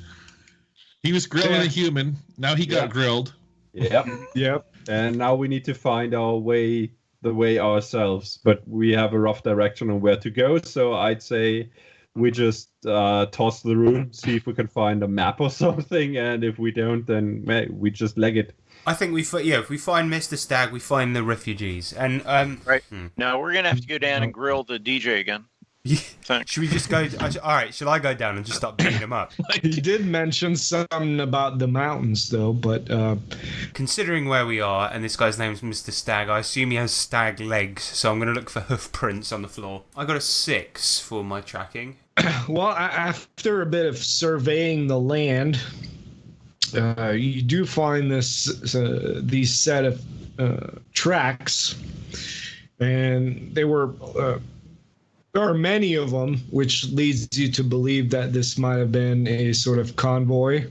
he was grilling a human. Now he got grilled. Yep. And now we need to find the way ourselves. But we have a rough direction on where to go. So I'd say we just toss the room, see if we can find a map or something. And if we don't, then we just leg it. I think if we find Mr. Stag, we find the refugees. And right. Now we're gonna have to go down and grill the DJ again. Should we just go? All right. Should I go down and just start beating him up? He did mention something about the mountains, though. But considering where we are, and this guy's name's Mr. Stag, I assume he has stag legs. So I'm going to look for hoof prints on the floor. I got a 6 for my tracking. Well, after a bit of surveying the land, you do find these set of tracks, and they were. There are many of them, which leads you to believe that this might have been a sort of convoy,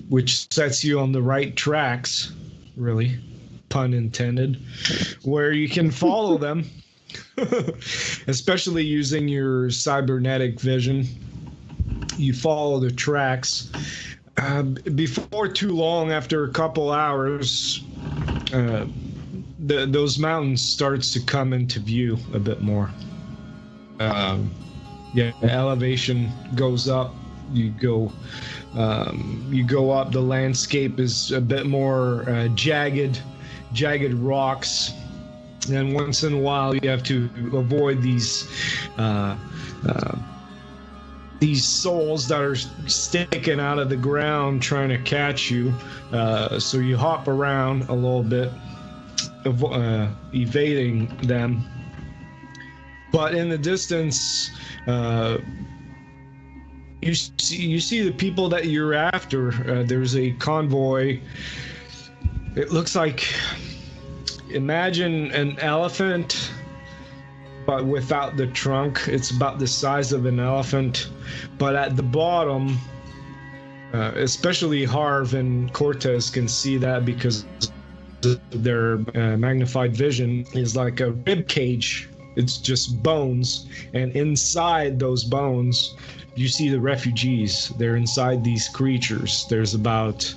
which sets you on the right tracks, really, pun intended, where you can follow them, especially using your cybernetic vision. You follow the tracks. Before too long, after a couple hours, those mountains starts to come into view a bit more. The elevation goes up. You go up. The landscape is a bit more jagged rocks, and once in a while you have to avoid these souls that are sticking out of the ground trying to catch you. So you hop around a little bit, evading them. But in the distance, you see the people that you're after. There's a convoy. It looks like, imagine an elephant, but without the trunk. It's about the size of an elephant, but at the bottom, especially Harv and Cortez can see that because their magnified vision is like a rib cage. It's just bones, and inside those bones you see the refugees. They're inside these creatures. There's about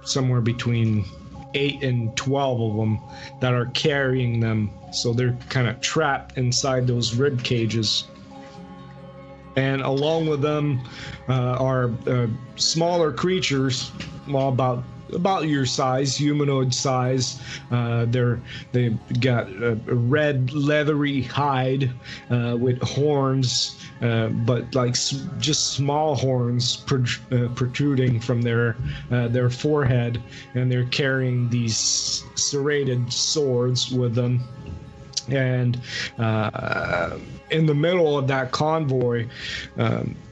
somewhere between 8 and 12 of them that are carrying them, so they're kind of trapped inside those rib cages. And along with them are smaller creatures, well, about your size, humanoid size. They've got a red leathery hide with horns, but like just small horns protruding from their forehead, and they're carrying these serrated swords with them. And in the middle of that convoy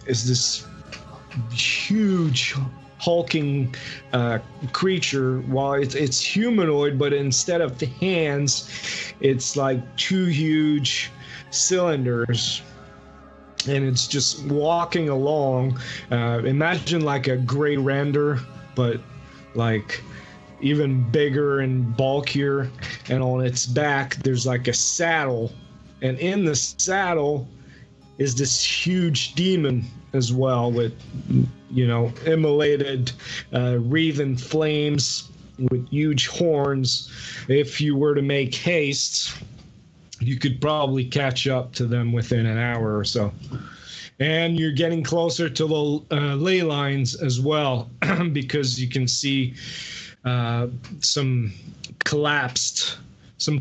is this huge hulking creature. While it's humanoid, but instead of the hands, it's like two huge cylinders, and it's just walking along. Imagine like a gray render, but like even bigger and bulkier. And on its back there's like a saddle, and in the saddle is this huge demon as well, with immolated wreathen flames with huge horns. If you were to make haste, you could probably catch up to them within an hour or so. And you're getting closer to the ley lines as well, because you can see some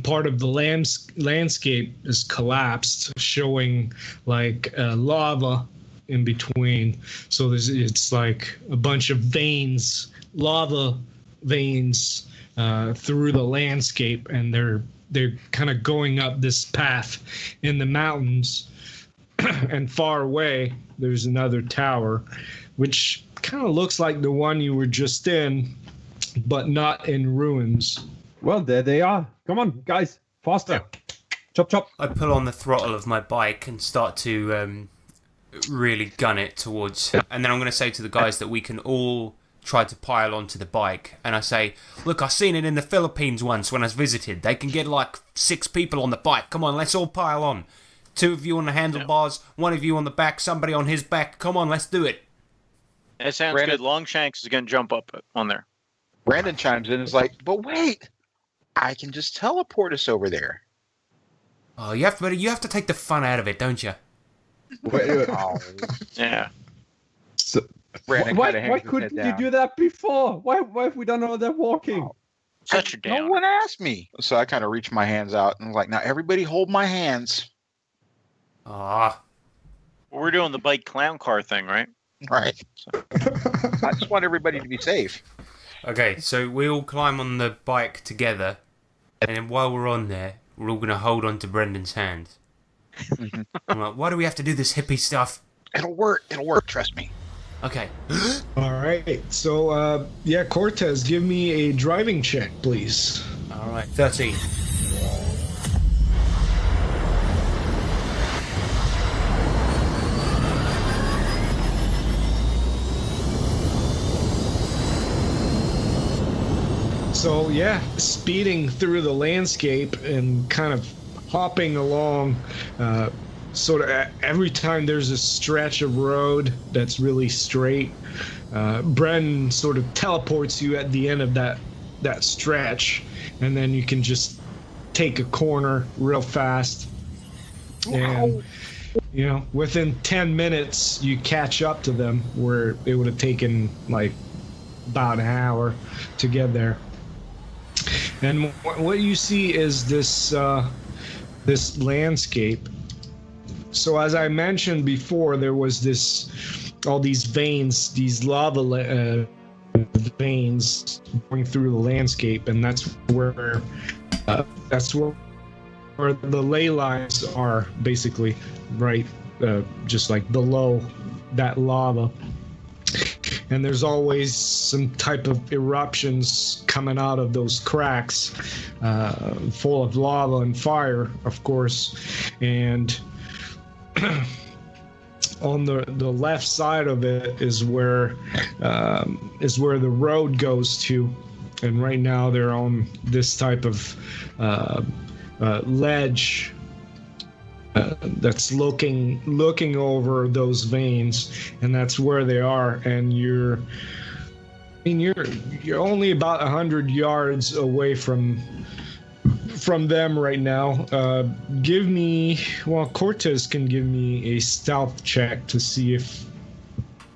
part of the landscape is collapsed, showing like lava in between. So it's like a bunch of veins, lava veins through the landscape, and they're kind of going up this path in the mountains. And far away there's another tower, which kind of looks like the one you were just in, but not in ruins. Well, there they are. Come on, guys, faster. Chop, chop. I pull on the throttle of my bike and start to really gun it towards... And then I'm going to say to the guys that we can all try to pile onto the bike. And I say, look, I seen it in the Philippines once when I was visited. They can get like 6 people on the bike. Come on, let's all pile on. 2 of you on the handlebars, 1 of you on the back, somebody on his back. Come on, let's do it. That sounds good. Longshanks is going to jump up on there. Brandon chimes in and is like, but wait, I can just teleport us over there. Oh, you have to take the fun out of it, don't you? Wait. Yeah. So, Brandon why couldn't you do that before? Why have we done all that walking? Oh. Such a down. No one asked me. So I kind of reached my hands out and was like, now everybody hold my hands. Ah. We're doing the bike clown car thing, right? Right. I just want everybody to be safe. Okay, so we all climb on the bike together, and then while we're on there, we're all going to hold on to Brendan's hand. Mm-hmm. I'm like, why do we have to do this hippie stuff? It'll work, trust me. Okay. All right. So, Cortez, give me a driving check, please. All right, 13. So, speeding through the landscape and kind of hopping along, sort of every time there's a stretch of road that's really straight, Bren sort of teleports you at the end of that stretch, and then you can just take a corner real fast. And, within 10 minutes, you catch up to them, where it would have taken like about an hour to get there. And what you see is this landscape. So as I mentioned before, there was all these veins, these lava veins going through the landscape, and that's where the ley lines are, basically, right, just like below that lava. And there's always some type of eruptions coming out of those cracks, full of lava and fire, of course. And on the left side of it is where the road goes to. And right now they're on this type of ledge that's looking over those veins, and that's where they are. And you're only about 100 yards away from from them right now. Give me, well, Cortez can give me a stealth check to see if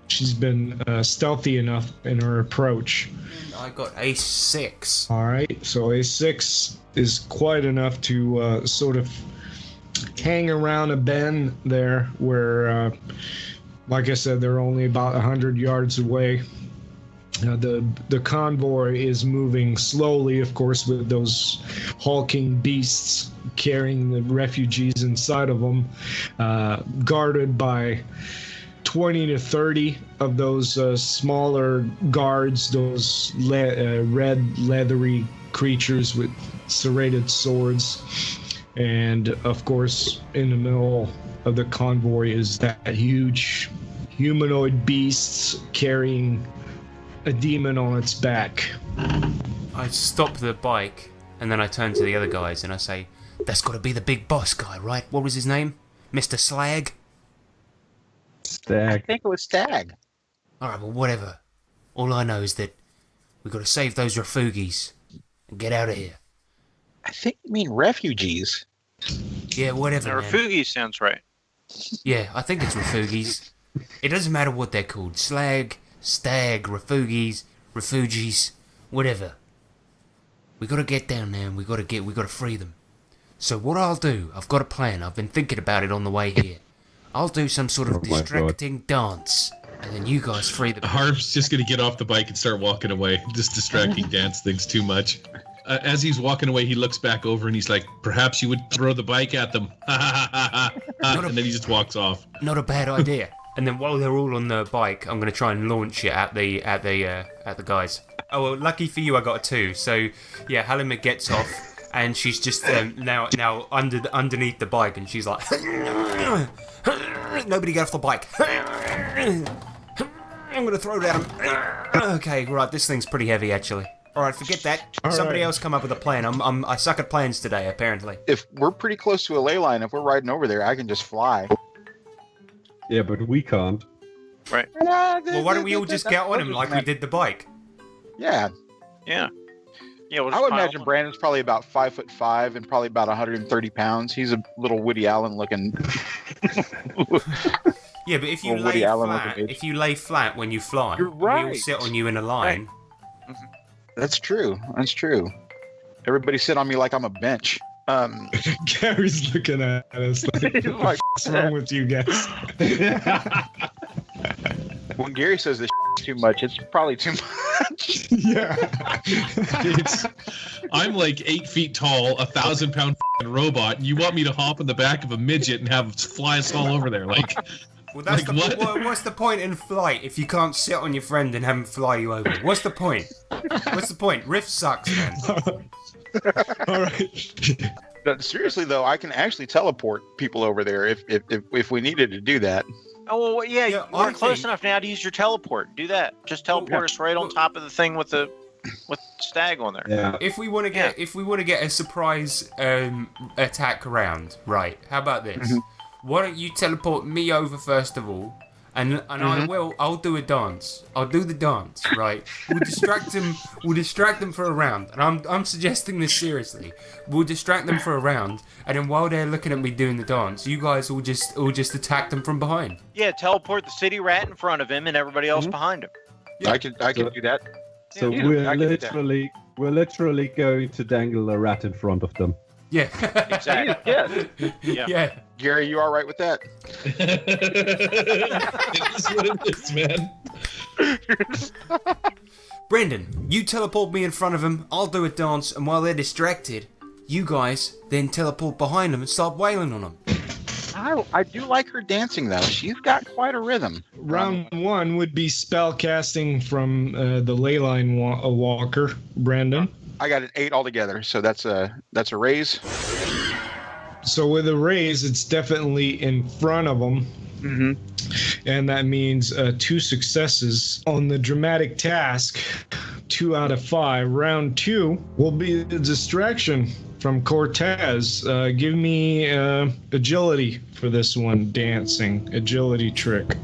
she's been stealthy enough in her approach. I got a 6. All right, so a 6 is quite enough to sort of hang around a bend there where, like I said, they're only about 100 yards away. The convoy is moving slowly, of course, with those hulking beasts carrying the refugees inside of them, guarded by 20 to 30 of those smaller guards, those red leathery creatures with serrated swords. And of course, in the middle of the convoy is that huge humanoid beast carrying a demon on its back. I stop the bike and then I turn to the other guys and I say, "That's got to be the big boss guy, right? What was his name? Mr. Slag?" I think it was Stag. Alright, well, whatever. All I know is that we've got to save those refuges and get out of here. I think you mean refugees. Yeah, whatever, The man. refugees sounds right. Yeah, I think it's refugees. It doesn't matter what they're called. Slag, stag, refugees, whatever. We gotta get down there and we gotta free them. So what I'll do, I've got a plan. I've been thinking about it on the way here. I'll do some sort of distracting dance, and then you guys free the... Harv's just going to get off the bike and start walking away. This distracting dance thing's too much. As he's walking away, he looks back over and he's like, "Perhaps you would throw the bike at them." And then he just walks off. Not a bad idea. And then while they're all on the bike, I'm going to try and launch it at the guys. Oh, well, lucky for you, I got a 2. So, yeah, Halima gets off, and she's just now underneath the bike, and she's like, "Nobody get off the bike. I'm going to throw it at him." Okay, right, this thing's pretty heavy, actually. All right, forget that. Somebody else come up with a plan. I suck at plans today, apparently. If we're pretty close to a ley line, if we're riding over there, I can just fly. Yeah, but we can't. Right. Well, why don't we all just get on him like we did the bike? Yeah. Yeah. Yeah, we'll I would just pile imagine them. Brandon's probably about 5'5" and probably about 130 pounds. He's a little Woody Allen looking. Yeah, but if you Well, Woody lay Allen flat, looking bitch. if you lay flat when you fly, You're we all right. sit on you in a line. That's true. That's true. Everybody sit on me like I'm a bench. Gary's looking at us like, what's wrong with you guys? When Gary says this too much, it's probably too much. Yeah. I'm like 8 feet tall, 1,000-pound robot, and you want me to hop in the back of a midget and have fly us all over there? Like, Well, that's Like what? What's the point in flight if you can't sit on your friend and have him fly you over? What's the point? What's the point? Rift sucks, man. All right. But seriously though, I can actually teleport people over there if we needed to do that. Oh, well, yeah, Yeah, we're I close think- enough now to use your teleport. Do that. Just teleport us right on top of the thing with the stag on there. Yeah. If we want to get a surprise attack around, right? How about this? Why don't you teleport me over first of all, and I'll do a dance. I'll do the dance, right? We'll distract them. We'll distract them for a round, and I'm suggesting this seriously. We'll distract them for a round, and then while they're looking at me doing the dance, you guys will just attack them from behind. Yeah, teleport the city rat in front of him and everybody else behind him. Yeah. I can do that. So Yeah, we're I can do that. literally going to dangle a rat in front of them. Yeah. Exactly. Yeah. Yeah. Gary, you all right with that? It is what it is, man. Brendan, you teleport me in front of them, I'll do a dance, and while they're distracted, you guys then teleport behind them and start wailing on them. I do like her dancing though. She's got quite a rhythm. Round one would be spell casting from the leyline walker, Brandon. I got an 8 altogether, so that's a raise. So with a raise, it's definitely in front of them. Mm-hmm. And that means 2 successes on the dramatic task. 2 out of 5. Round 2 will be the distraction from Cortez. Give me agility for this one, dancing agility trick.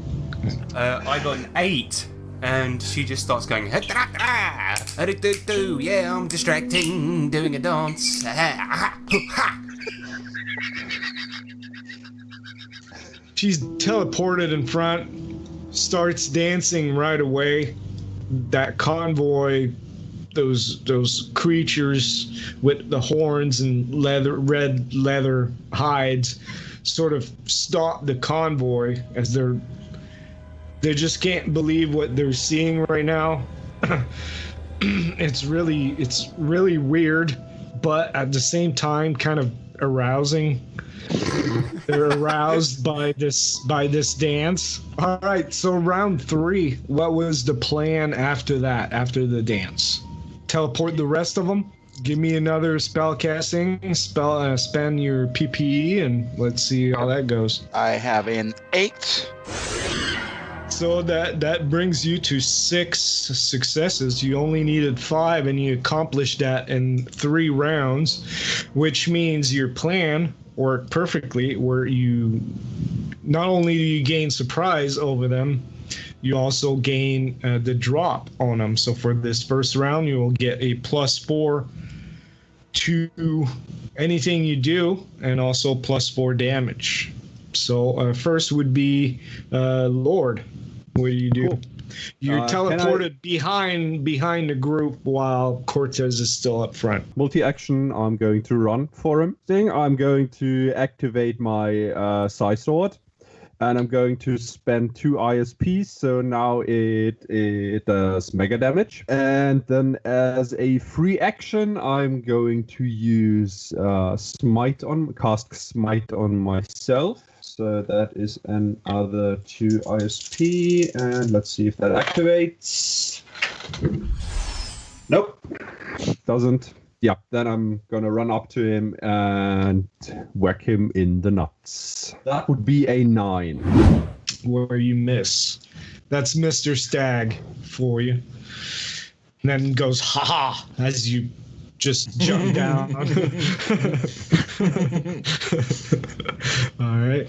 I got an 8. And she just starts going, yeah, I'm distracting, doing a dance. She's teleported in front, starts dancing right away. That convoy, those creatures with the horns and red leather hides, sort of stop the convoy as they just can't believe what they're seeing right now. It's really weird, but at the same time kind of arousing. They're aroused by this dance. All right, so round 3. What was the plan after that? After the dance, teleport the rest of them. Give me another spell casting. Spend your PPE, and let's see how that goes. I have an 8. So that brings you to 6 successes. You only needed 5, and you accomplished that in 3 rounds, which means your plan worked perfectly, where you not only do you gain surprise over them, you also gain the drop on them. So for this first round, you will get a +4 to anything you do, and also +4 damage. So first would be Lord. What do you do? Cool. You're teleported behind the group while Cortez is still up front. Multi-action, I'm going to run for him. I'm going to activate my Psi Sword, and I'm going to spend 2 ISPs, so now it does mega damage. And then as a free action, I'm going to use cast Smite on myself. So that is another 2 ISP, and let's see if that activates. Nope, doesn't. Yeah, then I'm gonna run up to him and whack him in the nuts. That would be a 9. Where you miss. That's Mr. Stag for you. And then goes, ha-ha, as you just jump down. All right.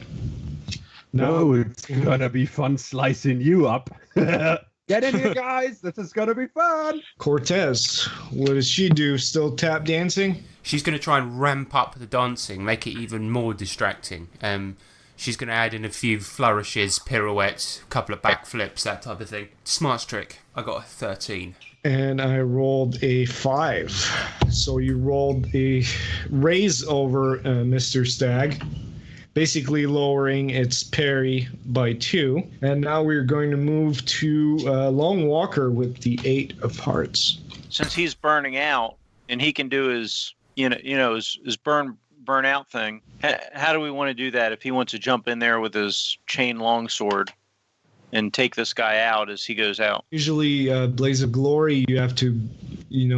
No, it's gonna be fun slicing you up. Get in here, guys. This is gonna be fun. Cortez, what does she do? Still tap dancing? She's going to try and ramp up the dancing, make it even more distracting. She's going to add in a few flourishes, pirouettes, a couple of backflips, that type of thing. Smarts trick. I got a 13. And I rolled a 5. So you rolled a raise over Mr. Stag, basically lowering its parry by 2. And now we're going to move to Long Walker with the 8 of hearts. Since he's burning out and he can do his burn out thing, how do we want to do that if he wants to jump in there with his chain longsword and take this guy out as he goes out? Usually, Blaze of Glory, you have to,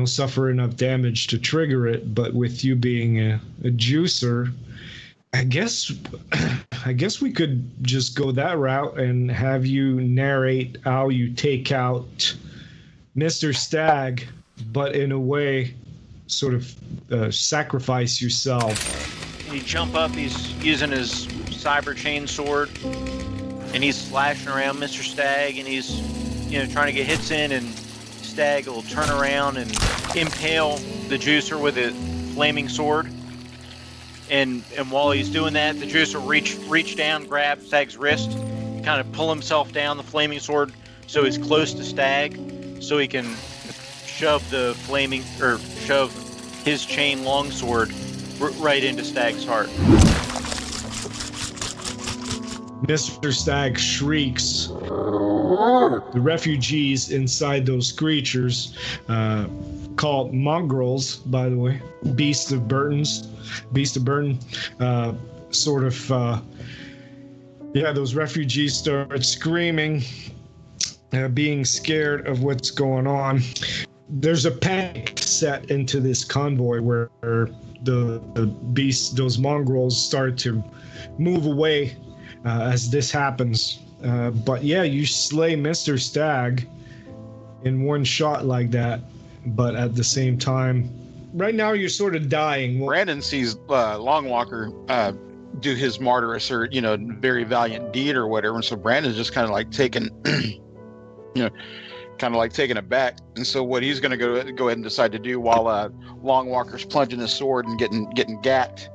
suffer enough damage to trigger it. But with you being a juicer, I guess we could just go that route and have you narrate how you take out Mr. Stag, but in a way, sort of sacrifice yourself. You jump up. He's using his cyber chain sword, and he's slashing around Mr. Stag, and he's trying to get hits in, and Stag will turn around and impale the juicer with a flaming sword. And while he's doing that, the juicer will reach down, grab Stag's wrist, kind of pull himself down the flaming sword so he's close to Stag, so he can shove his chain longsword right into Stag's heart. Mr. Stag shrieks. The refugees inside those creatures, called mongrels, by the way, beast of burden, those refugees start screaming, being scared of what's going on. There's a panic set into this convoy where the beasts, those mongrels, start to move away as this happens. But yeah, you slay Mr. Stag in one shot like that. But at the same time, right now you're sort of dying. Brandon sees Long Walker do his martyrous or very valiant deed or whatever, and so Brandon's just kind of like taking kind of like taken aback. And so what he's going to go ahead and decide to do while Long Walker's plunging his sword and getting gacked,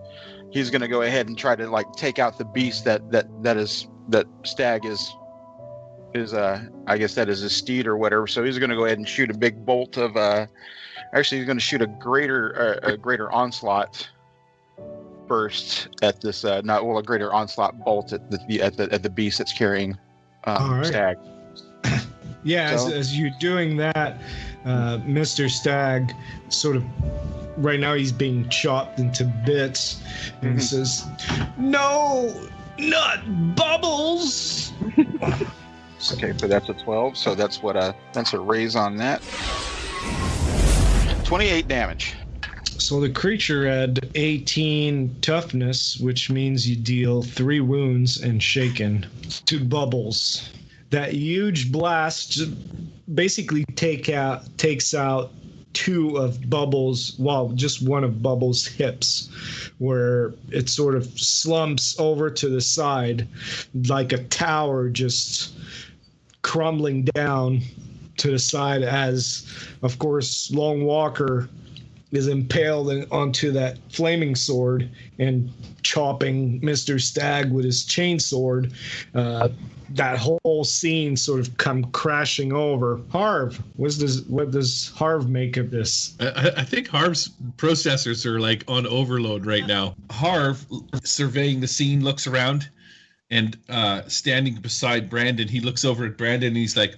he's going to go ahead and try to like take out the beast that Stag is I guess that is his steed or whatever. So he's going to go ahead and shoot a big bolt of actually he's going to shoot a greater onslaught burst at this a greater onslaught bolt at the beast that's carrying Stag. Yeah, So- as you're doing that, Mr. Stag sort of right now he's being chopped into bits and he says, "No, not Bubbles." Okay, so that's a 12. So that's a raise on that. 28 damage. So the creature had 18 toughness, which means you deal 3 wounds and shaken to Bubbles. That huge blast basically takes out 2 of Bubbles, well, just one of Bubbles' hips, where it sort of slumps over to the side like a tower, just crumbling down to the side as, of course, Long Walker is impaled onto that flaming sword and chopping Mr. Stag with his chainsword. That whole scene sort of come crashing over. Harv, what does Harv make of this? I think Harv's processors are like on overload right now. Harv, surveying the scene, looks around and standing beside Brandon, he looks over at Brandon and he's like,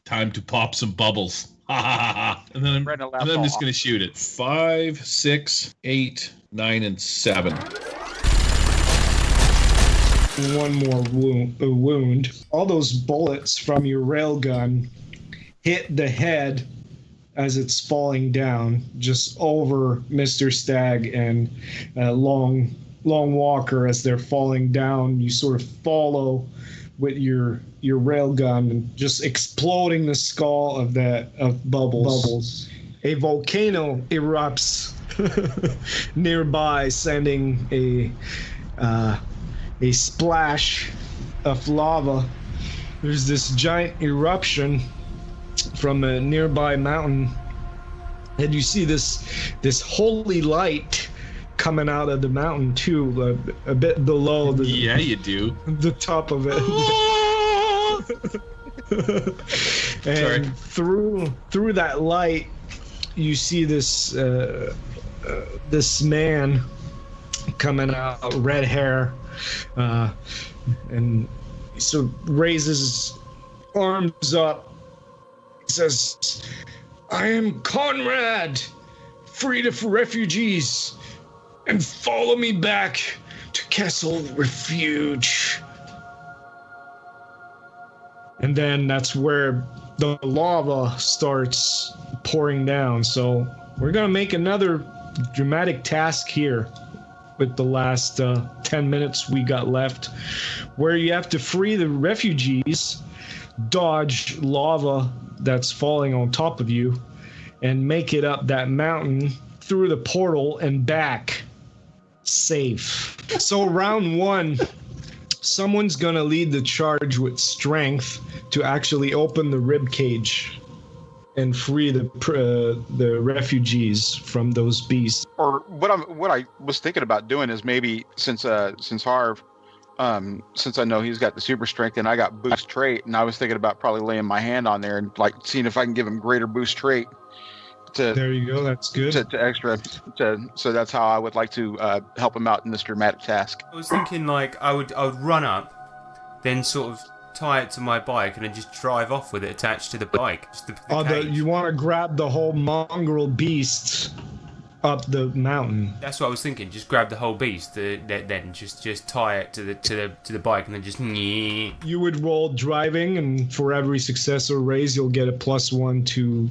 time to pop some bubbles. Ha ha ha ha. And then I'm just going to shoot it. 5, 6, 8, 9, and 7. One more wound. All those bullets from your railgun hit the head as it's falling down, just over Mr. Stag and Long Walker as they're falling down. You sort of follow with your railgun and just exploding the skull of Bubbles. A volcano erupts nearby, sending a splash of lava. There's this giant eruption from a nearby mountain, and you see this holy light coming out of the mountain too, a bit below the Yeah, you do. the top of it. And through that light, you see this man coming out, red hair, and he sort of raises his arms up. He says, "I am Conrad, freed of refugees, and follow me back to Castle Refuge." And then that's where the lava starts pouring down. So we're going to make another dramatic task here with the last 10 minutes we got left, where you have to free the refugees, dodge lava that's falling on top of you, and make it up that mountain through the portal and back safe. So round 1, someone's going to lead the charge with strength to actually open the rib cage and free the refugees from those beasts. Or what I was thinking about doing is maybe since Harv, since I know he's got the super strength and I got boost trait, and I was thinking about probably laying my hand on there and like seeing if I can give him greater boost trait. There you go. That's good. So that's how I would like to help him out in this dramatic task. I was thinking like I would run up, then sort of tie it to my bike and then just drive off with it attached to the bike. Just the cage. You want to grab the whole mongrel beast up the mountain. That's what I was thinking. Just grab the whole beast, then just tie it to the bike, and then just. You would roll driving, and for every success or raise, you'll get a +1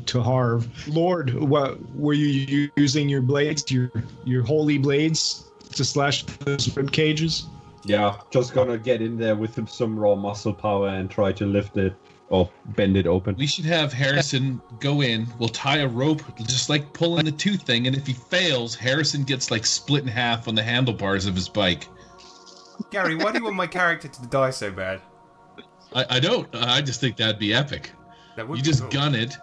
to Harv. Lord, what were you using your blades, your holy blades, to slash those rib cages? Yeah, just gonna get in there with some raw muscle power and try to lift it or bend it open. We should have Harrison go in. We'll tie a rope, just like pulling the tooth thing, and if he fails, Harrison gets like split in half on the handlebars of his bike. Gary, why do you want my character to die so bad? I don't. I just think that'd be epic. You just gun it.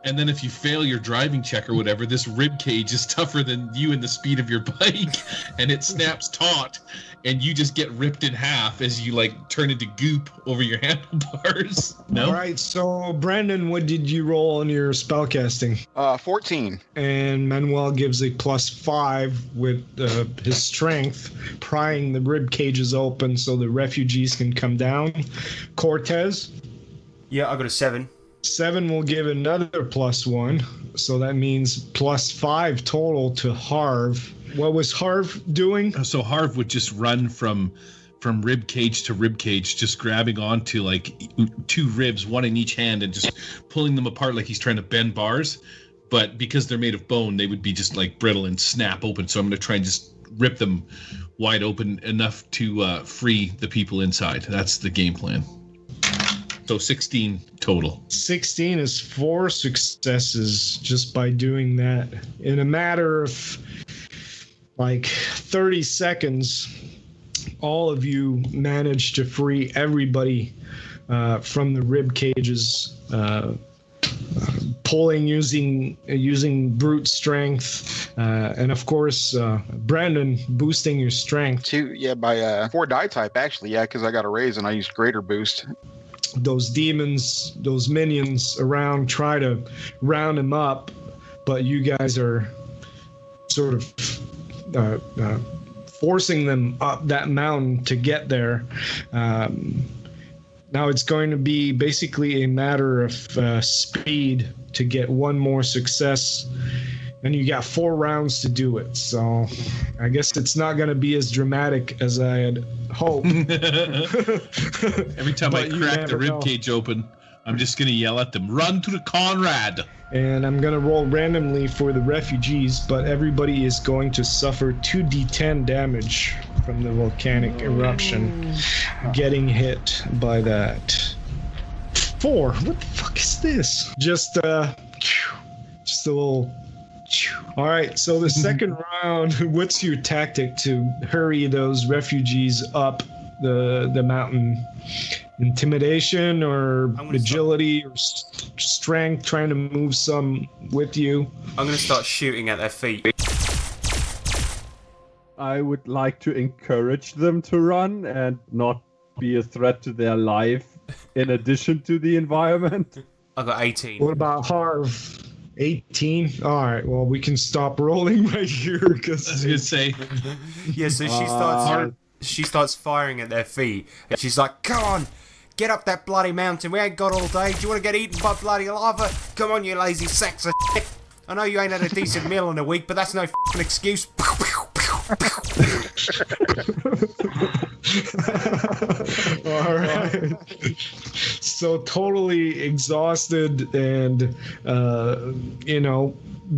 And then if you fail your driving check or whatever, this rib cage is tougher than you and the speed of your bike, and it snaps taut, and you just get ripped in half as you like turn into goop over your handlebars. No. All right. So Brandon, what did you roll on your spellcasting? 14. And Manuel gives a +5 with his strength, prying the rib cages open so the refugees can come down. Cortez? Yeah, I got a 7. 7 will give another +1, so that means +5 total to Harv. What was Harv doing? So Harv would just run from rib cage to rib cage, just grabbing onto like 2 ribs, one in each hand, and just pulling them apart like he's trying to bend bars. But because they're made of bone, they would be just like brittle and snap open. So I'm going to try and just rip them wide open enough to free the people inside. That's the game plan. So 16 total. 16 is 4 successes just by doing that. In a matter of like 30 seconds, all of you managed to free everybody from the rib cages, pulling using brute strength, and of course, Brandon boosting your strength. By 4 die type, actually, because I got a raise and I used greater boost. Those demons, those minions around try to round him up, but you guys are sort of forcing them up that mountain to get there. Now it's going to be basically a matter of speed to get one more success, and you got 4 rounds to do it. So I guess it's not going to be as dramatic as I had hoped. Every time I crack the rib cage open, I'm just going to yell at them, "Run to the Conrad!" And I'm going to roll randomly for the refugees, but everybody is going to suffer 2d10 damage from the volcanic eruption, getting hit by that. 4. What the fuck is this? Just a little. All right, so the second round, what's your tactic to hurry those refugees up the mountain? Intimidation or agility or strength, trying to move some with you? I'm going to start shooting at their feet. I would like to encourage them to run and not be a threat to their life in addition to the environment. I got 18. What about Harv? 18? All right, well, we can stop rolling right here. Cause I was going to say. Yeah, so she starts firing at their feet, and she's like, "Come on, get up that bloody mountain. We ain't got all day. Do you want to get eaten by bloody lava? Come on, you lazy sacks of shit. I know you ain't had a decent meal in a week, but that's no f***ing excuse." All right. So totally exhausted and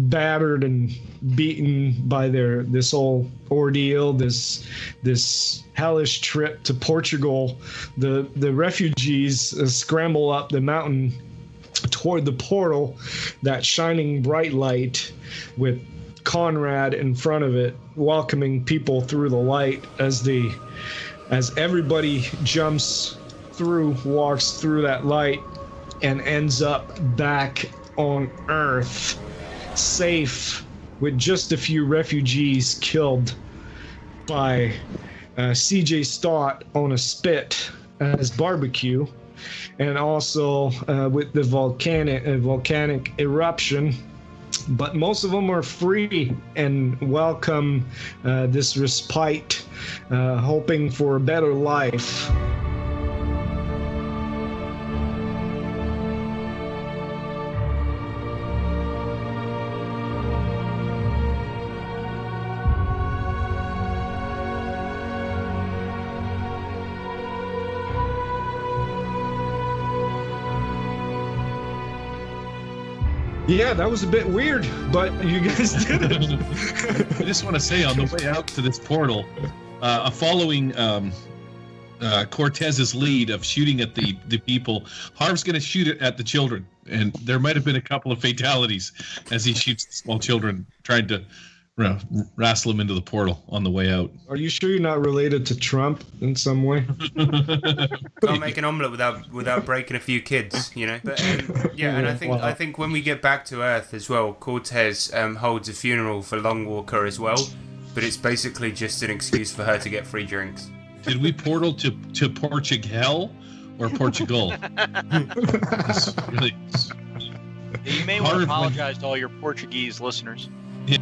battered and beaten by this whole ordeal, this hellish trip to Portugal, the refugees scramble up the mountain toward the portal, that shining bright light with Conrad in front of it, welcoming people through the light as everybody walks through that light and ends up back on Earth, safe, with just a few refugees killed by CJ Stott on a spit as barbecue, and also with the volcanic eruption. But most of them are free and welcome this respite, hoping for a better life. Yeah, that was a bit weird, but you guys did it. I just want to say, on the way out to this portal, following Cortez's lead of shooting at the people, Harv's going to shoot it at the children, and there might have been a couple of fatalities as he shoots the small children, trying to wrestle him into the portal on the way out. Are you sure you're not related to Trump in some way? Can't make an omelette without breaking a few kids, you know. But yeah, and I think when we get back to Earth as well, Cortez holds a funeral for Longwalker as well, but it's basically just an excuse for her to get free drinks. Did we portal to Portug-Hell or Portugal? You may want to apologize to all your Portuguese listeners. Yeah.